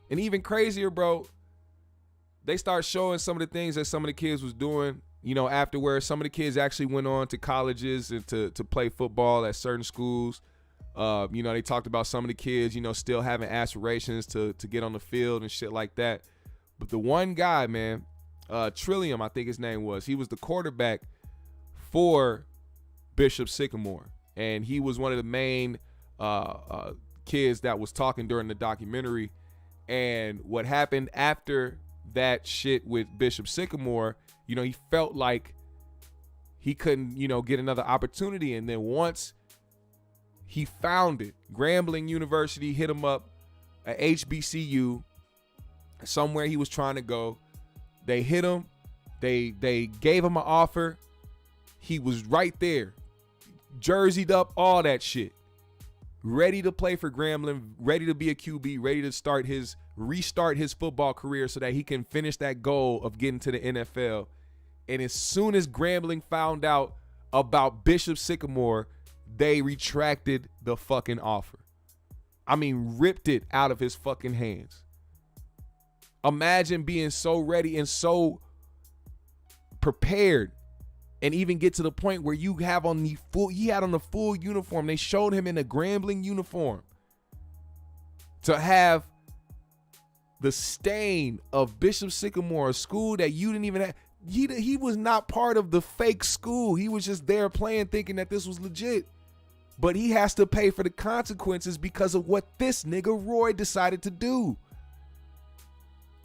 And even crazier, bro, they start showing some of the things that some of the kids was doing, afterwards. Some of the kids actually went on to colleges and to play football at certain schools. They talked about some of the kids, still having aspirations to get on the field and shit like that. But the one guy, man, Trillium, I think his name was, he was the quarterback for Bishop Sycamore. And he was one of the main kids that was talking during the documentary. And what happened after that shit with Bishop Sycamore, he felt like he couldn't, get another opportunity. And then once he found it, Grambling University hit him up at HBCU, somewhere he was trying to go. They hit him. They gave him an offer. He was right there. jerseyed up, all that shit. Ready to play for Grambling, ready to be a QB, ready to restart his football career so that he can finish that goal of getting to the NFL. And as soon as Grambling found out about Bishop Sycamore, they retracted the fucking offer. I mean, ripped it out of his fucking hands. Imagine being so ready and so prepared and even get to the point where he had on the full uniform. They showed him in a Grambling uniform. To have the stain of Bishop Sycamore, a school that you didn't even have. He was not part of the fake school. He was just there playing, thinking that this was legit. But he has to pay for the consequences because of what this nigga Roy decided to do.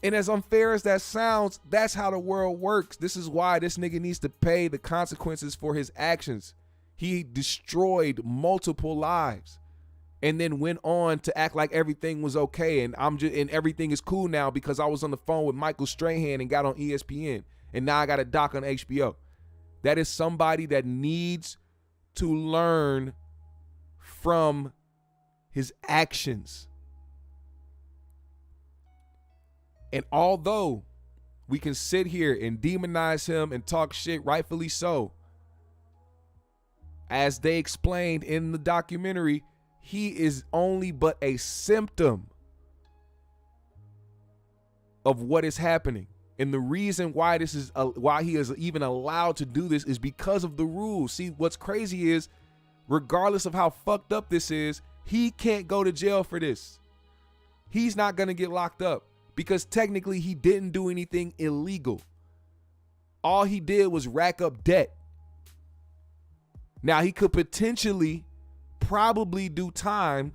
And as unfair as that sounds, that's how the world works. This is why this nigga needs to pay the consequences for his actions. He destroyed multiple lives and then went on to act like everything was okay. And everything is cool now because I was on the phone with Michael Strahan and got on ESPN. And now I got a doc on HBO. That is somebody that needs to learn from his actions. And although we can sit here and demonize him and talk shit, rightfully so, as they explained in the documentary, he is only but a symptom of what is happening. And the reason why why he is even allowed to do this is because of the rules. See, what's crazy is, regardless of how fucked up this is, he can't go to jail for this. He's not going to get locked up because technically he didn't do anything illegal. All he did was rack up debt. Now, he could potentially probably do time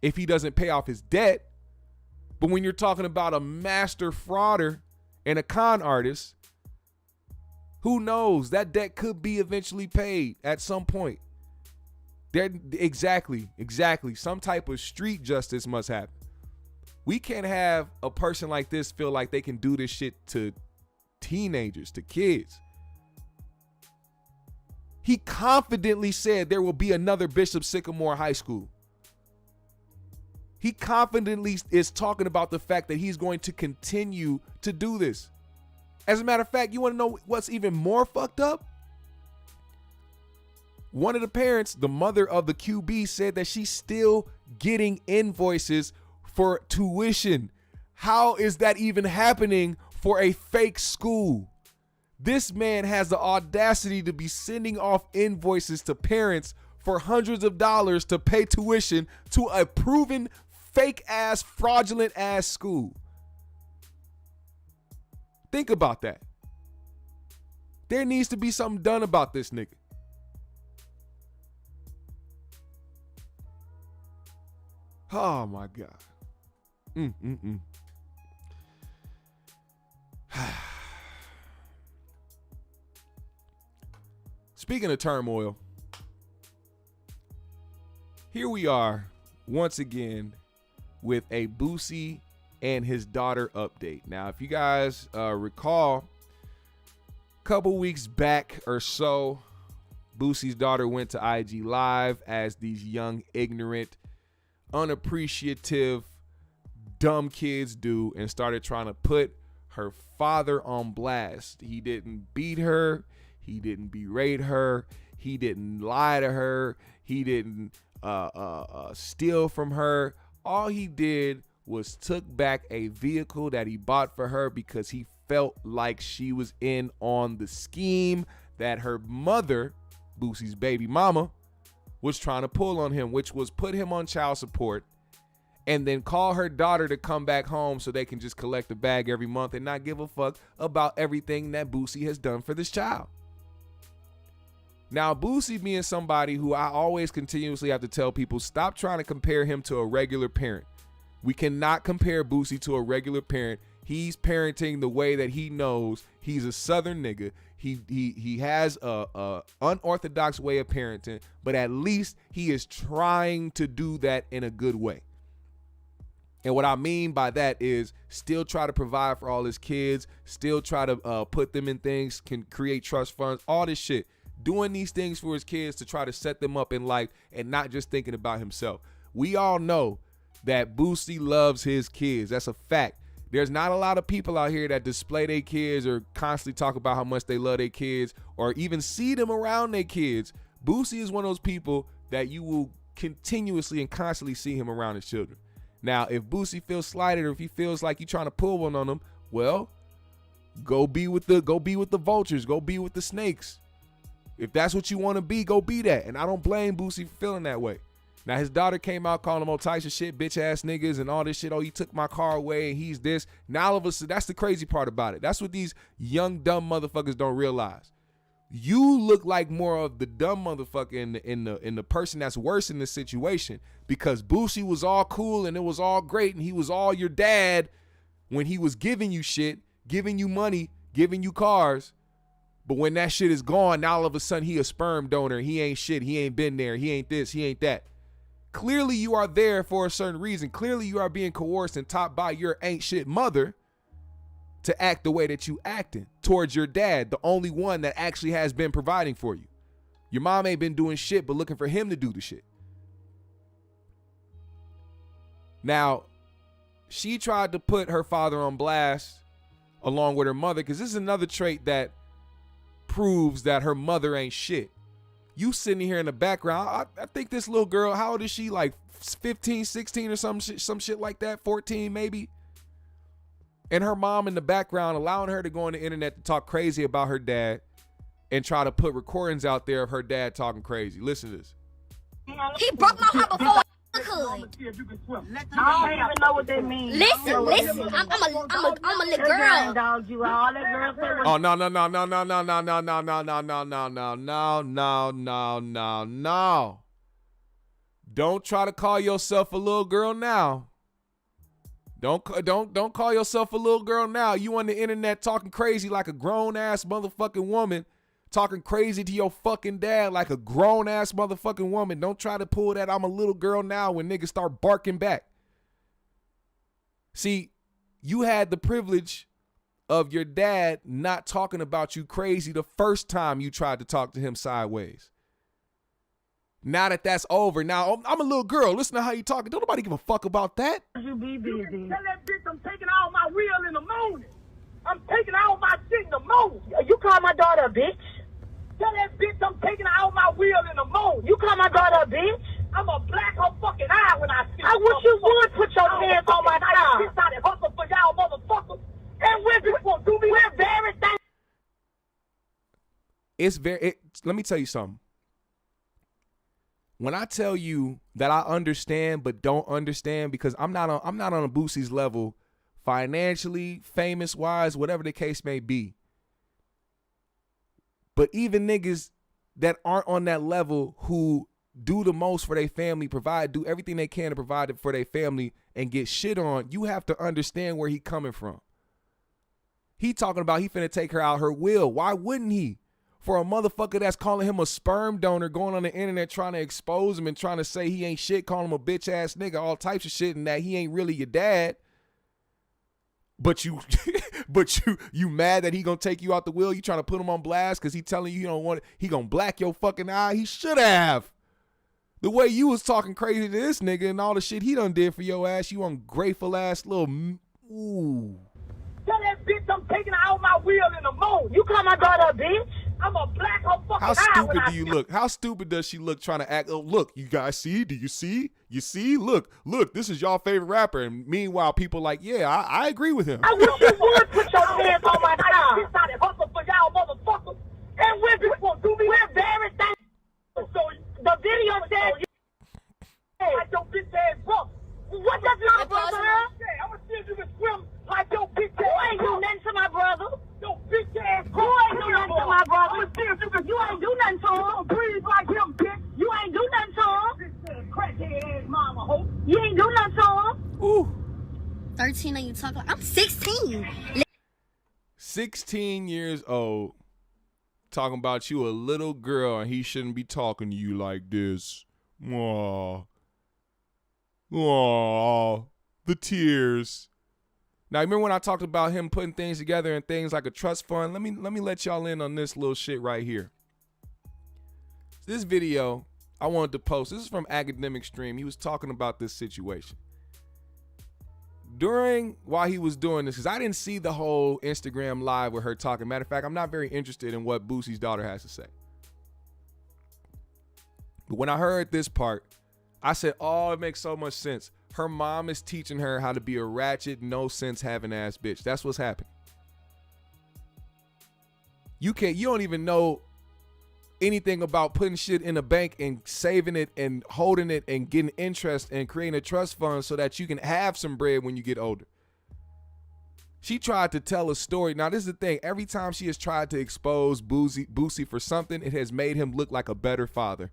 if he doesn't pay off his debt. But when you're talking about a master frauder and a con artist, who knows? That debt could be eventually paid at some point. Exactly. Some type of street justice must happen. We can't have a person like this feel like they can do this shit to teenagers, to kids. He confidently said there will be another Bishop Sycamore High School. He confidently is talking about the fact that he's going to continue to do this. As a matter of fact, you want to know what's even more fucked up? One of the parents, the mother of the QB, said that she's still getting invoices for tuition. How is that even happening for a fake school? This man has the audacity to be sending off invoices to parents for hundreds of dollars to pay tuition to a proven fake ass, fraudulent ass school. Think about that. There needs to be something done about this nigga. Oh my God. Speaking of turmoil, here we are once again with a Boosie and his daughter update. Now, if you guys recall, a couple weeks back or so, Boosie's daughter went to IG Live as these young, ignorant, unappreciative, dumb kids do and started trying to put her father on blast. He didn't beat her. He didn't berate her. He didn't lie to her. He didn't steal from her. All he did was took back a vehicle that he bought for her because he felt like she was in on the scheme that her mother, Boosie's baby mama, was trying to pull on him, which was put him on child support and then call her daughter to come back home so they can just collect a bag every month and not give a fuck about everything that Boosie has done for this child. Now, Boosie being somebody who I always continuously have to tell people, stop trying to compare him to a regular parent. We cannot compare Boosie to a regular parent. He's parenting the way that he knows. He's a Southern nigga. He has a unorthodox way of parenting, but at least he is trying to do that in a good way. And what I mean by that is still try to provide for all his kids, still try to put them in things, can create trust funds, all this shit. doing these things for his kids to try to set them up in life and not just thinking about himself. We all know that Boosie loves his kids. That's a fact. There's not a lot of people out here that display their kids or constantly talk about how much they love their kids or even see them around their kids. Boosie is one of those people that you will continuously and constantly see him around his children. Now, if Boosie feels slighted or if he feels like you're trying to pull one on him, well, go be with the vultures, go be with the snakes. If that's what you want to be, go be that. And I don't blame Boosie for feeling that way. Now, his daughter came out calling him all types of shit, bitch ass niggas and all this shit. Oh, he took my car away and he's this. Now all of a sudden, that's the crazy part about it. That's what these young, dumb motherfuckers don't realize. You look like more of the dumb motherfucker in the person that's worse in this situation, because Boosie was all cool and it was all great and he was all your dad when he was giving you shit, giving you money, giving you cars. But when that shit is gone, now all of a sudden he a sperm donor. He ain't shit. He ain't been there. He ain't this. He ain't that. Clearly you are there for a certain reason. Clearly you are being coerced and taught by your ain't shit mother to act the way that you acting towards your dad, the only one that actually has been providing for you. Your mom ain't been doing shit but looking for him to do the shit. Now, she tried to put her father on blast along with her mother, because this is another trait that proves that her mother ain't shit. You sitting here in the background, I think this little girl, how old is she? Like 15, 16 or some shit like that, 14 maybe. And her mom in the background allowing her to go on the internet to talk crazy about her dad and try to put recordings out there of her dad talking crazy. Listen to this. He broke my heart before I could. I don't even know what that means. Listen. I'm a little girl. Dog, you all that girl. Oh, no. Don't try to call yourself a little girl now. Don't call yourself a little girl now. You on the internet talking crazy like a grown ass motherfucking woman, talking crazy to your fucking dad like a grown ass motherfucking woman. Don't try to pull that I'm a little girl now when niggas start barking back. See, you had the privilege of your dad not talking about you crazy the first time you tried to talk to him sideways. Now that that's over, now I'm a little girl. Listen to how you talking. Don't nobody give a fuck about that. You be busy. Tell that bitch I'm taking all my wheel in the morning. I'm taking all my shit in the morning. You call my daughter a bitch? Tell that bitch I'm taking all my wheel in the morning. You call my daughter a bitch? I'm a black her fucking eye when I see. I wish you would put your hands on my car. Bitch out and hustle for y'all motherfuckers. And we're gonna do me. We're very thankful. Let me tell you something. When I tell you that I understand but don't understand, because I'm not on a Boosie's level financially, famous wise, whatever the case may be. But even niggas that aren't on that level, who do the most for their family, do everything they can to provide it for their family and get shit on, you have to understand where he coming from. He talking about he finna take her out her will. Why wouldn't he? For a motherfucker that's calling him a sperm donor, going on the internet trying to expose him and trying to say he ain't shit, calling him a bitch ass nigga, all types of shit, and that he ain't really your dad. But you mad that he gonna take you out the will? You trying to put him on blast because he telling you don't want it? He gonna black your fucking eye? He should have. The way you was talking crazy to this nigga and all the shit he done did for your ass, you ungrateful ass little ooh. Tell that bitch I'm taking all my wheel in the morning. You call my daughter a bitch? I'm a black her fucking How stupid do you look? How stupid does she look trying to act? Oh, look, you guys see? Do you see? You see? Look, this is y'all favorite rapper. And meanwhile, people like, yeah, I agree with him. I wish you would put your hands on my car. Bitch out and hustle for y'all motherfuckers. And we're gonna do me. We're very thankful. So the video said, like your bitch ass brother. What does your brother? I'm gonna see if you can swim like your bitch ass. You ain't do nothing to my brother. Your bitch ass. You ain't do nothing to my brother. I'm gonna see if you can. You ain't do nothing to him. Breathe like him, bitch. You ain't do nothing to him. This crackhead ass mama hoe. You ain't do nothing to him. Ooh. 13 and you talk like I'm 16. 16 years old, talking about you a little girl and he shouldn't be talking to you like this. Aww, the tears. Now, remember when I talked about him putting things together and things like a trust fund? Let me let y'all in on this little shit right here. This video I wanted to post. This is from Academic Stream. He was talking about this situation. While he was doing this, because I didn't see the whole Instagram live with her talking. Matter of fact, I'm not very interested in what Boosie's daughter has to say. But when I heard this part, I said, oh, it makes so much sense. Her mom is teaching her how to be a ratchet, no sense having ass bitch. That's what's happening. You don't even know anything about putting shit in a bank and saving it and holding it and getting interest and creating a trust fund so that you can have some bread when you get older. She tried to tell a story. Now, this is the thing. Every time she has tried to expose Boosie for something, it has made him look like a better father.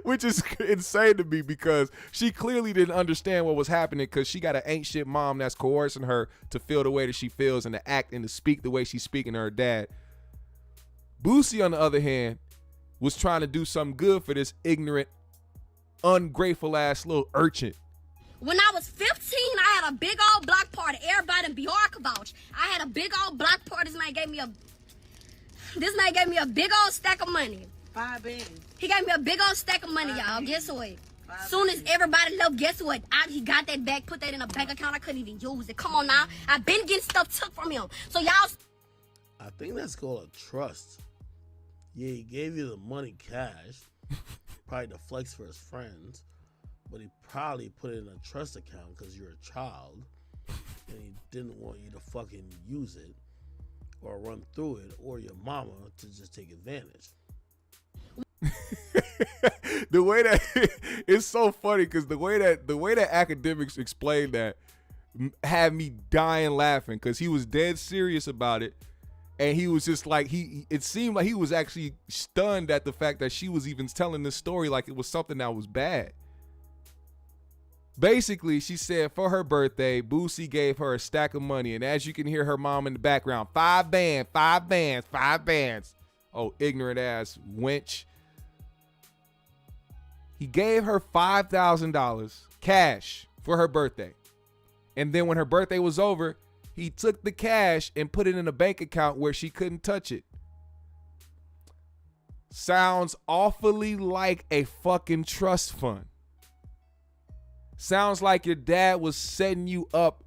Which is insane to me because she clearly didn't understand what was happening because she got an ain't shit mom that's coercing her to feel the way that she feels and to act and to speak the way she's speaking to her dad. Boosie, on the other hand, was trying to do something good for this ignorant, ungrateful ass little urchin. When I was 15, I had a big old block party. Everybody in Bjork could vouch. I had a big old block party. This man gave me a big old stack of money. 5 bands. He gave me a big old stack of money, y'all. Guess what? Soon as everybody left, guess what? He got that back, put that in a bank account. I couldn't even use it. Come on now. I've been getting stuff took from him. So y'all... I think that's called a trust. Yeah, he gave you the money cash, probably to flex for his friends, but he probably put it in a trust account because you're a child and he didn't want you to fucking use it or run through it or your mama to just take advantage. The way that it's so funny because the way that academics explained that had me dying laughing because he was dead serious about it. And he was just like, it seemed like he was actually stunned at the fact that she was even telling this story like it was something that was bad. Basically, she said for her birthday, Boosie gave her a stack of money. And as you can hear her mom in the background, 5 bands, 5 bands, 5 bands. Oh, ignorant ass wench. He gave her $5,000 cash for her birthday. And then when her birthday was over, he took the cash and put it in a bank account where she couldn't touch it. Sounds awfully like a fucking trust fund. Sounds like your dad was setting you up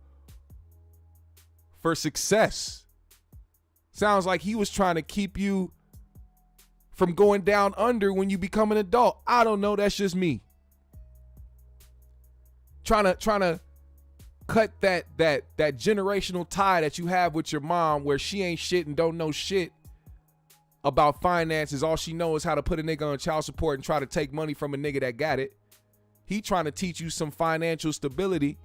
for success. Sounds like he was trying to keep you from going down under when you become an adult. I don't know. That's just me. Trying to cut that generational tie that you have with your mom where she ain't shit and don't know shit about finances. All she knows is how to put a nigga on child support and try to take money from a nigga that got it. He trying to teach you some financial stability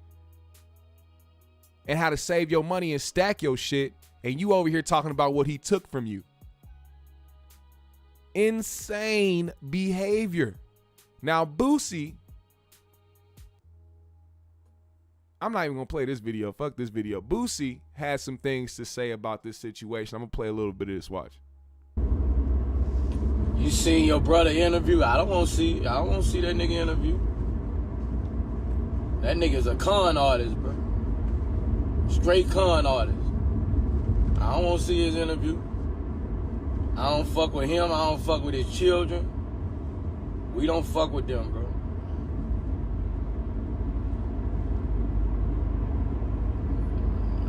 and how to save your money and stack your shit. And you over here talking about what he took from you. Insane behavior. Now, Boosie, I'm not even going to play this video. Fuck this video. Boosie has some things to say about this situation. I'm going to play a little bit of this. Watch. You seen your brother interview? I don't want to see that nigga interview. That nigga's a con artist, bro. Straight con artist. I don't want to see his interview. I don't fuck with him. I don't fuck with his children. We don't fuck with them, bro.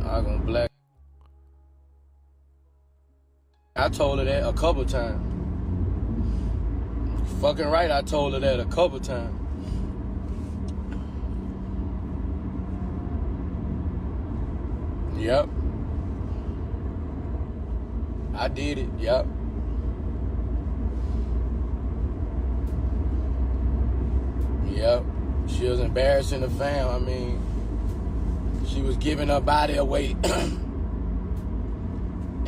I'm gonna black. I told her that a couple times. Fucking right, I told her that a couple times. Yep. I did it, yep. Yep. She was embarrassing the fam. I mean, she was giving her body away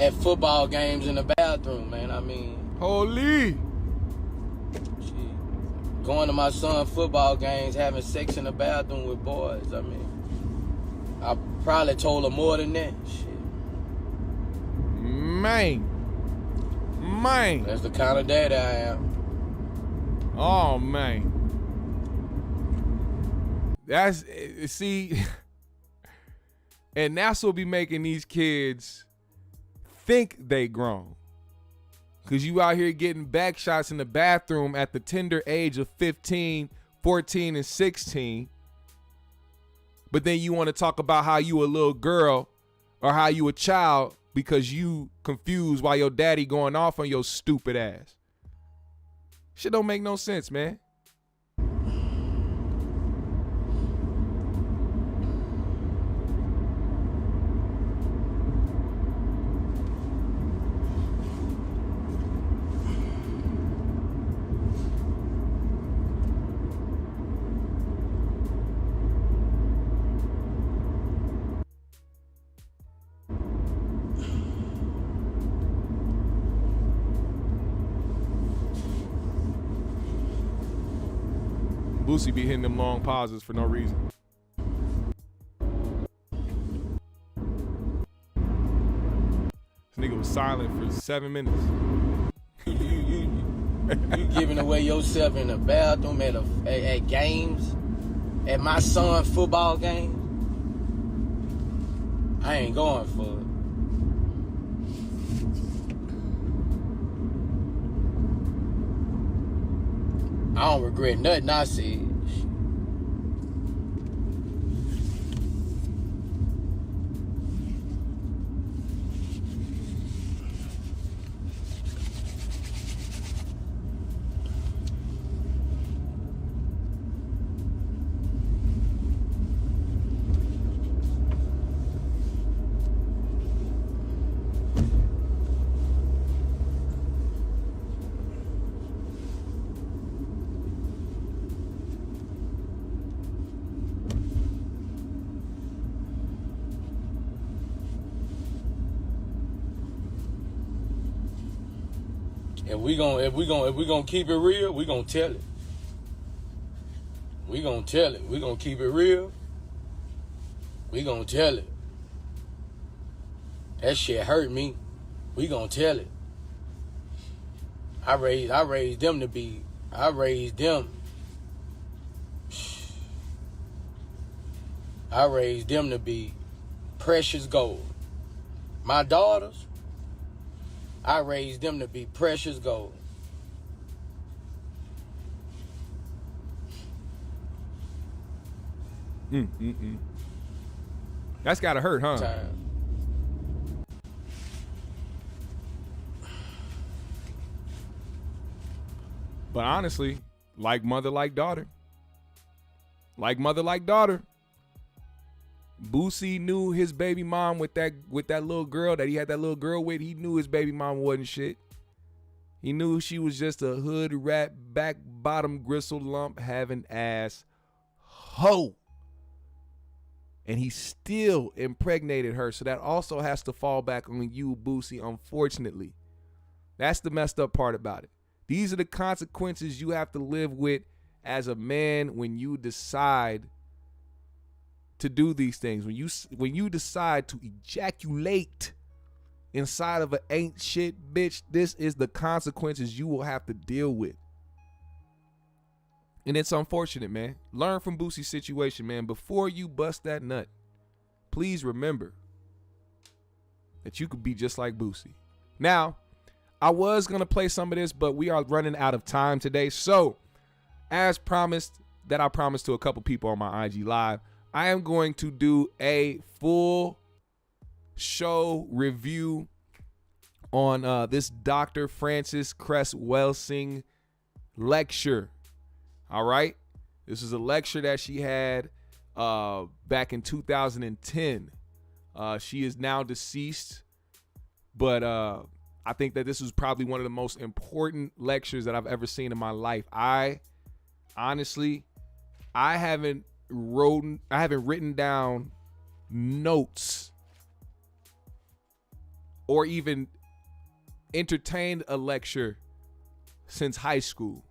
at football games in the bathroom, man. I mean, holy. She going to my son's football games, having sex in the bathroom with boys. I mean, I probably told her more than that. Shit. Man. That's the kind of daddy I am. Oh, man. See, and that's what be making these kids think they grown. Because you out here getting back shots in the bathroom at the tender age of 15, 14, and 16. But then you want to talk about how you a little girl or how you a child because you confused while your daddy going off on your stupid ass. Shit don't make no sense, man. Boosie be hitting them long pauses for no reason. This nigga was silent for 7 minutes. You giving away yourself in the bathroom at games, at my son's football game. I ain't going for it. I don't regret nothing I said. If we gonna keep it real, we gonna tell it. We gonna tell it. We gonna keep it real. We gonna tell it. That shit hurt me. We gonna tell it. I raised them to be. I raised them to be precious gold. My daughters, I raised them to be precious gold. That's gotta hurt, huh? Time. But honestly, like mother, like daughter. Like mother, like daughter. Boosie knew his baby mom with that little girl that he had that little girl with. He knew his baby mom wasn't shit. He knew she was just a hood rat, back bottom gristle lump having ass hoe. And he still impregnated her. So that also has to fall back on you, Boosie, unfortunately. That's the messed up part about it. These are the consequences you have to live with as a man when you decide to do these things. When you decide to ejaculate inside of an ain't shit bitch, this is the consequences you will have to deal with. And it's unfortunate, man. Learn from Boosie's situation, man. Before you bust that nut, please remember that you could be just like Boosie. Now, I was going to play some of this, but we are running out of time today. So, as promised, that I promised to a couple people on my IG Live, I am going to do a full show review on this Dr. Frances Cress Welsing lecture. All right. This is a lecture that she had back in 2010. She is now deceased, but I think that this was probably one of the most important lectures that I've ever seen in my life. I haven't written down notes or even entertained a lecture since high school.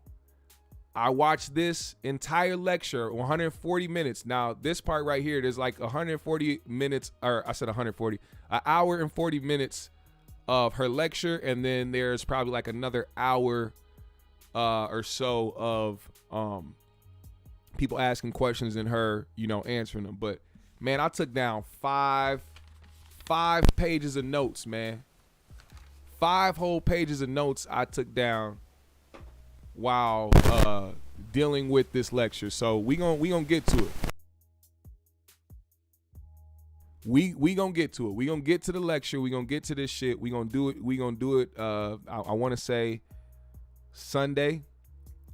I watched this entire lecture, 140 minutes. Now, this part right here, there's like 140 minutes, or I said 140, an hour and 40 minutes of her lecture, and then there's probably like another hour or so of people asking questions and her, answering them. But man, I took down five pages of notes, man. 5 whole pages of notes I took down while dealing with this lecture. So we gonna get to it. We gonna get to it. We gonna get to the lecture. We gonna get to this shit. We gonna do it. I want to say Sunday.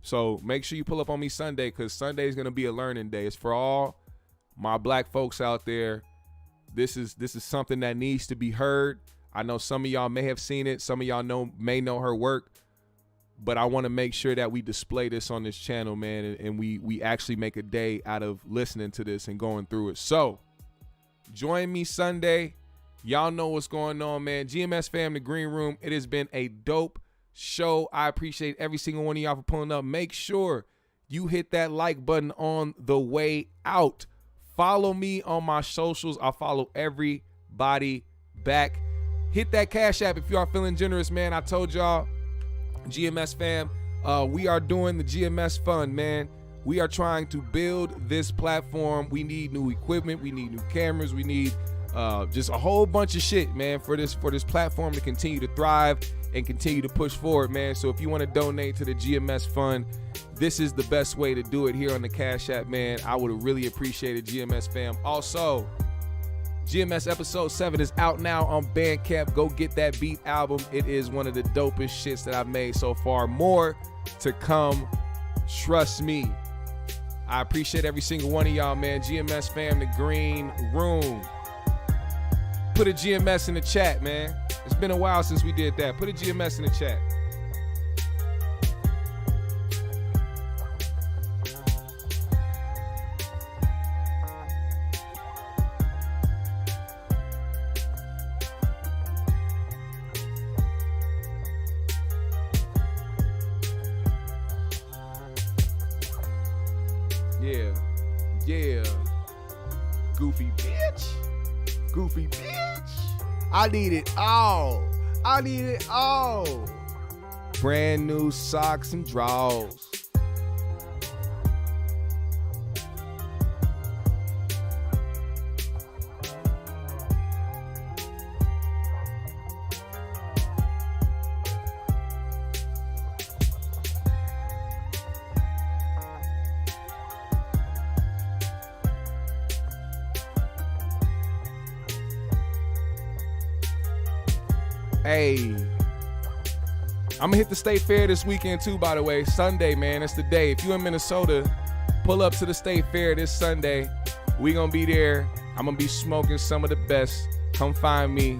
So make sure you pull up on me Sunday, because Sunday is gonna be a learning day. It's for all my black folks out there. This is something that needs to be heard. I know some of y'all may have seen it. Some of y'all may know her work, but I want to make sure that we display this on this channel, man, and we actually make a day out of listening to this and going through it. So join me Sunday. Y'all know what's going on, man. GMS fam, the Green Room. It has been a dope show. I appreciate every single one of y'all for pulling up. Make sure you hit that like button on the way out. Follow me on my socials. I'll follow everybody back. Hit that Cash App if you are feeling generous, man. I told y'all, GMS fam, we are doing the GMS Fund, man. We are trying to build this platform. We need new equipment. We need new cameras. We need just a whole bunch of shit, man, for this platform to continue to thrive and continue to push forward, man. So if you want to donate to the GMS Fund, this is the best way to do it here on the Cash App, man. I would have really appreciated GMS fam. Also, GMS episode 7 is out now on Bandcamp. Go get that Beat album. It is one of the dopest shits that I've made so far. More to come. Trust me. I appreciate every single one of y'all, man. GMS fam, the Green Room. Put a GMS in the chat, man. It's been a while since we did that. Put a GMS in the chat. Yeah. Goofy bitch. I need it all. Brand new socks and drawers. Hey, I'm gonna hit the State Fair this weekend too, by the way. Sunday, man, that's the day. If you in Minnesota, pull up to the State Fair this Sunday. We gonna be there. I'm gonna be smoking some of the best. Come find me.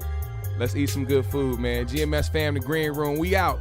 Let's eat some good food, man. GMS fam, the Green Room, we out.